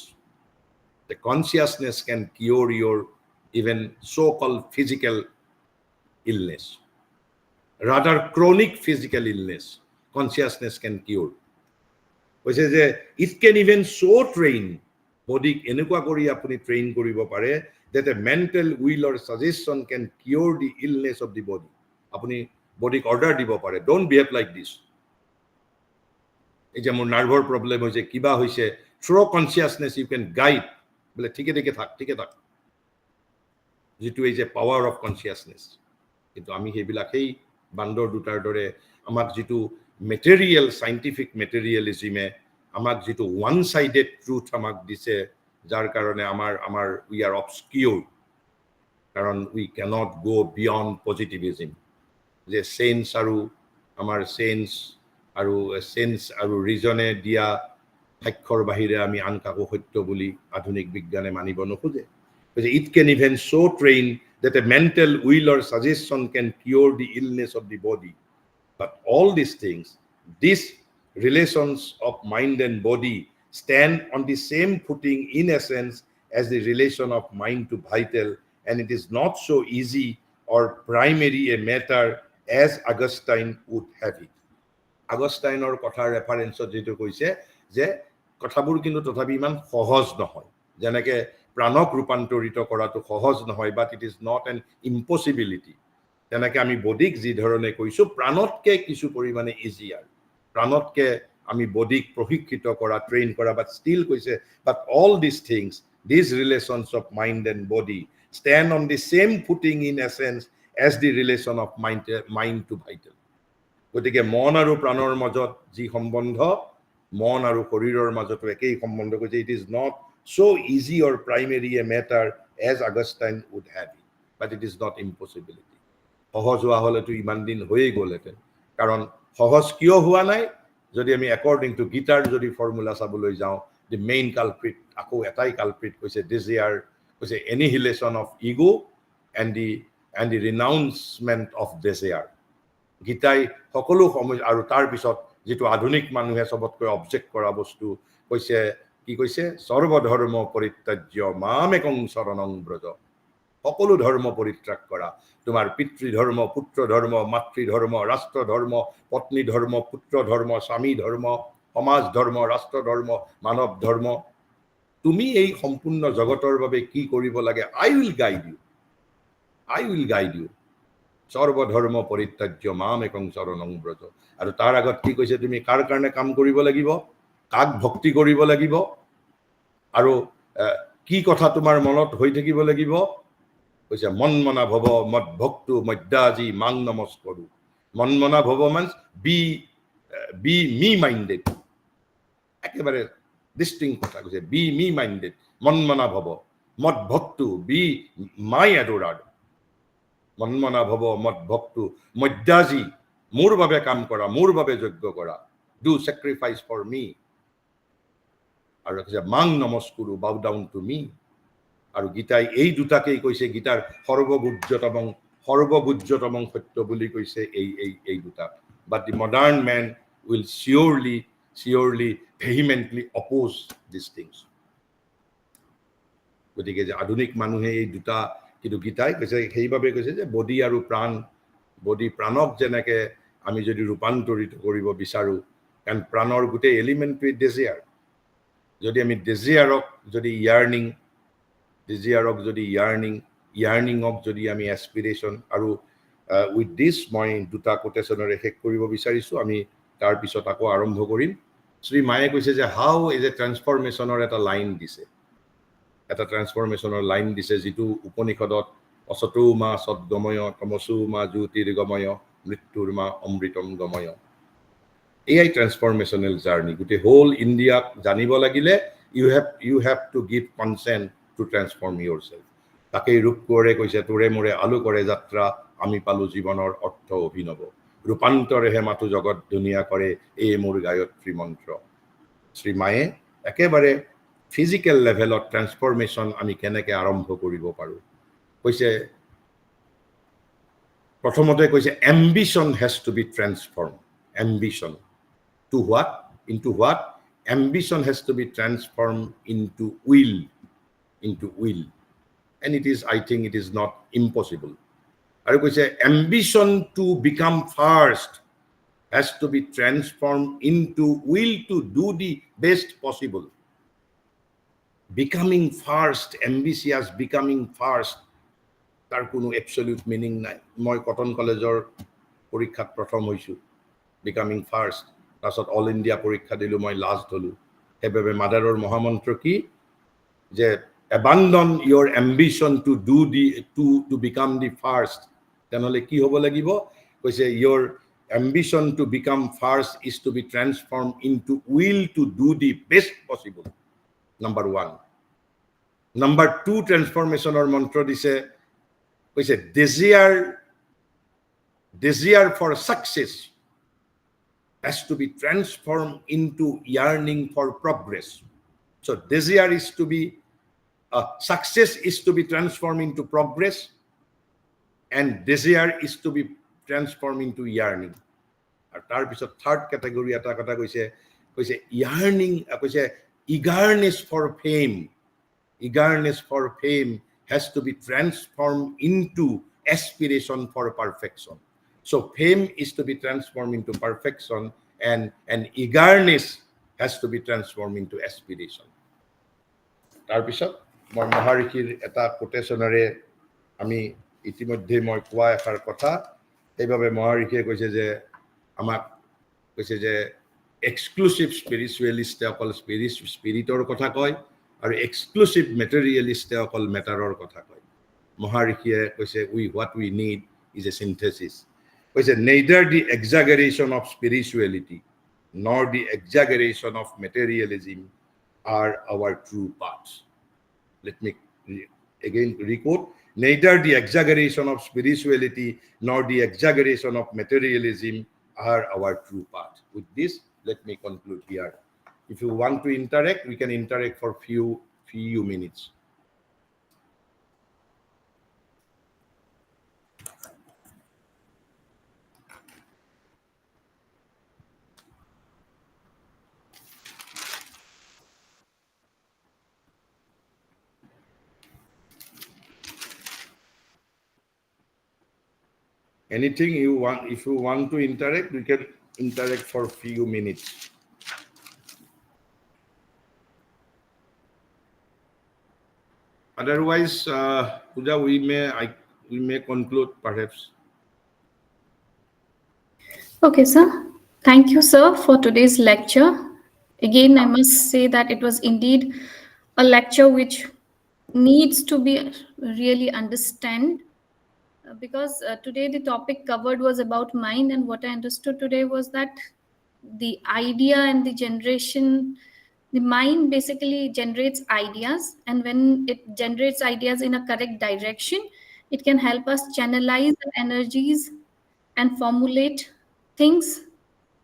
the consciousness can cure your even so-called physical illness, rather chronic physical illness, consciousness can cure. Which is it can even so train body এনেকুৱা কৰি আপুনি ট্ৰেইন কৰিব পাৰে that a mental will or suggestion can cure the illness of the body. আপুনি বডিক order দিব পাৰে, don't behave like this. এই যে মোৰ নাৰ্ভৰ প্ৰব্লেম হৈছে, কিবা হৈছে, through consciousness you can guide, বলে ঠিকে থাক, যিটো এই যে পাৱাৰ অফ কনচিয়াছনেছ। কিন্তু আমি সেইবিলাক সেই বান্দৰ দুটাৰ দৰে আমাক যিটো মেটেৰিয়েল চাইণ্টিফিক মেটেৰিয়েলিজিমে আমাক যিটো ওৱান সাইডেড ট্ৰুথ আমাক দিছে, যাৰ কাৰণে আমাৰ উই আৰ অবস্কিউৰ, কাৰণ উই কেনট গো বিয়ণ্ড পজিটিভিজম। যে সেন্স আৰু ৰিজনে দিয়া সাক্ষৰ বাহিৰে আমি আন কাকো সত্য বুলি আধুনিক বিজ্ঞানে মানিব নোখোজে। It can even so train that a mental will or suggestion can cure the illness of the body. But all these things, these relations of mind and body stand on the same footing in essence as the relation of mind to vital, and it is not so easy or primary a matter as Augustine would have it. আগষ্টাইনৰ কথাৰ ৰেফাৰেন্সত যেটো কৈছে যে কথাবোৰ কিন্তু তথাপি ইমান সহজ নহয়, যেনেকে প্ৰাণক ৰূপান্তৰিত কৰাটো সহজ নহয়, but it is not an impossibility. তেনেকে আমি বডিক যি ধৰণে কৈছো প্ৰাণতকে কিছু পৰিমাণে ইজিয়াৰ, প্ৰাণতকে আমি বডিক প্ৰশিক্ষিত কৰা, ট্ৰেইন কৰা, বাট ষ্টিল কৈছে but all this things, this relations of mind and body stand on the same footing in essence as the relation of mind to vital. গতিকে মন আৰু প্ৰাণৰ মাজত যি সম্বন্ধ, মন আৰু শৰীৰৰ মাজতো একেই সম্বন্ধ কৈছে। It is not so easy or primary a matter as Augustine would have it, but it is not impossibility. সহজ হোৱা হলেতো ইমান দিন হৈয়ে গ'লহেঁতেন। কাৰণ সহজ কিয় হোৱা নাই, যদি আমি একৰ্ডিং টু গীতাৰ যদি ফৰ্মুলা চাবলৈ যাওঁ, দি মেইন কালপ্ৰিট আকৌ এটাই কালপ্ৰিট কৈছে, ডিজায়াৰ কৈছে, annihilation of ego and the renouncement of desire. গীতাই সকলো সময়, আৰু তাৰ পিছত যিটো আধুনিক মানুহে চবতকৈ অবজেক্ট কৰা বস্তু কৈছে, কি কৈছে, সৰ্বধৰ্ম পৰিত্যাজ্য মামেকং শৰণং ব্ৰজ। সকলো ধৰ্ম পৰিত্যাগ কৰা, তোমাৰ পিতৃধৰ্ম, পুত্ৰ ধৰ্ম, মাতৃধৰ্ম, ৰাষ্ট্ৰ ধৰ্ম, পত্নী ধৰ্ম, পুত্ৰ ধৰ্ম, স্বামী ধৰ্ম, সমাজ ধৰ্ম, ৰাষ্ট্ৰ ধৰ্ম, মানৱ ধৰ্ম, তুমি এই সম্পূৰ্ণ জগতৰ বাবে কি কৰিব লাগে, I will guide you. সৰ্বধৰ্ম পৰিত্যাজ্য মামেকং শৰণং ব্ৰজ। আৰু তাৰ আগত কি কৈছে, তুমি কাৰ কাৰণে কাম কৰিব লাগিব, কাক ভক্তি কৰিব লাগিব, আৰু কি কথা তোমাৰ মনত হৈ থাকিব লাগিব, কৈছে মনমনা ভৱ মদ ভক্তু মধ্যাজি মাং নমস্কৰো। মনমনা ভৱ মানে বি মি মাইণ্ডেড, একেবাৰে ডিষ্টিংক্ট কথা কৈছে, বি মি মাইণ্ডেড, মনমনা ভৱ, মদ ভক্তু বি মাই এডোৰাৰ্ড, মনমনা ভৱ মদ ভক্তু মধ্যাজি, মোৰ বাবে কাম কৰা, মোৰ বাবে যজ্ঞ কৰা, ডু চেক্ৰিফাইচ ফৰ মি, আৰু কৈছে মাং নমস্কুৰু, বাউ ডাউন টু মি। আৰু গীতাই এই দুটাকেই কৈছে, গীতাৰ সৰ্বগুজ্যতম সত্য বুলি কৈছে এই দুটা। But the modern man will surely vehemently oppose this things. গতিকে যে আধুনিক মানুহে এই দুটা কিন্তু গীতাই কৈছে সেইভাবে কৈছে যে বডি আৰু প্ৰাণ বডি প্ৰাণক যেনেকে আমি যদি ৰূপান্তৰিত কৰিব বিচাৰো কাৰণ প্ৰাণৰ গোটেই এলিমেণ্টটোৱে ডেজিয়াৰ যদি আমি ডেজিয়াৰক যদি ইয়াৰ্নিঙক যদি আমি এছপিৰেশ্যন আৰু উইথ দিছ মই দুটা কোটেশ্যনেৰে শেষ কৰিব বিচাৰিছো আমি তাৰপিছত আকৌ আৰম্ভ কৰিম শ্ৰী মায়ে কৈছে যে হাউ ইজ এ ট্ৰান্সফৰমেশ্যনৰ এটা লাইন দিছে যিটো উপনিষদত অসতো মা সদ্গময় তমসো মা জ্যোতিৰ্গময় মৃত্যুৰ মা অমৃতম গময় এয়াই ট্ৰান্সফৰমেশ্যনেল জাৰ্নি গোটেই হোল ইণ্ডিয়াক জানিব লাগিলে you have to give consent to transform your self ৰূপ কোঁৱৰে কৈছে তোৰে মোৰে আলোকৰে যাত্ৰা আমি পালো জীৱনৰ অৰ্থ অভিনৱ ৰূপান্তৰেহে মাথো জগত ধুনীয়া কৰে এই মোৰ গায়ত্ৰী মন্ত্ৰ শ্ৰী মায়ে একেবাৰে ফিজিকেল লেভেলত ট্ৰান্সফৰমেশ্যন আমি কেনেকৈ আৰম্ভ কৰিব পাৰোঁ কৈছে প্ৰথমতে কৈছে ambition has to be transform ambition to what into what ambition has to be transformed into will and it is I think it is not impossible aru koise ambition to become first has to be transformed into will to do the best possible becoming first ambitious becoming first tar kono absolute meaning nai moi cotton collegeor porikhat prothom hoisu becoming first তাৰপিছত all India পৰীক্ষা দিলোঁ মই last হলোঁ সেইবাবে মাদাৰৰ মহামন্ত্ৰ কি যে abandon your ambition to become the first তেনেহ'লে কি হ'ব লাগিব কৈছে your ambition to become first is to be transform into will to do the best possible number 1 number 2 ট্ৰান্সফৰ্মেশ্যনৰ মন্ত্ৰ দিছে কৈছে desire for success has to be transformed into yearning for progress. So desire is to be, success is to be transformed into progress, and desire is to be transformed into yearning. And tarpisot third category eta kotha koise yearning koise eagerness for fame has to be transformed into aspiration for perfection. So fame is to be transformed into perfection and eagerness has to be transformed into aspiration. তাৰপিছত মই মহাৰিষিৰ এটা কোটেশ্যনেৰে আমি ইতিমধ্যে মই কোৱা এষাৰ কথা সেইবাবে মহাৰিষিয়ে কৈছে যে আমাক কৈছে যে এক্সক্লুচিভ স্পিৰিচুৱেলিষ্টে অকল স্পিৰিটৰ কথা কয় আৰু এক্সক্লুচিভ মেটেৰিয়েলিষ্টে অকল মেটাৰৰ কথা কয় মহাৰিষিয়ে কৈছে what we need is a synthesis কৈছে neither the exaggeration of spirituality nor the exaggeration of materialism are our true paths. Let me again requote, neither the exaggeration of spirituality nor the exaggeration of materialism are our true path. With this, let me conclude here. If you want to interact, we can interact for few minutes. Anything you want, if you want to interact, we can interact for few minutes. Otherwise, Pooja, we may conclude perhaps. Okay, sir. Thank you, sir, for today's lecture. Again, I must say that it was indeed a lecture which needs to be really understood. Because today the topic covered was about mind, and what I understood today was that the idea and the generation, the mind basically generates ideas, and when it generates ideas in a correct direction, it can help us channelize our energies and formulate things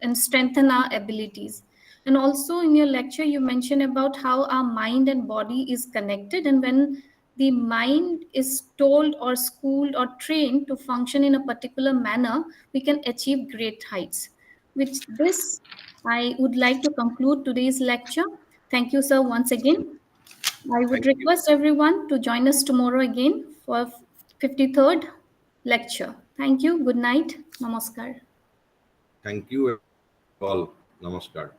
and strengthen our abilities. And also in your lecture you mentioned about how our mind and body is connected, and when the mind is told or schooled or trained to function in a particular manner, we can achieve great heights. With this, I would like to conclude today's lecture. Thank you, sir, once again. I would request everyone to join us tomorrow again for 53rd lecture. Thank you. Good night. Namaskar. Thank you all. Namaskar.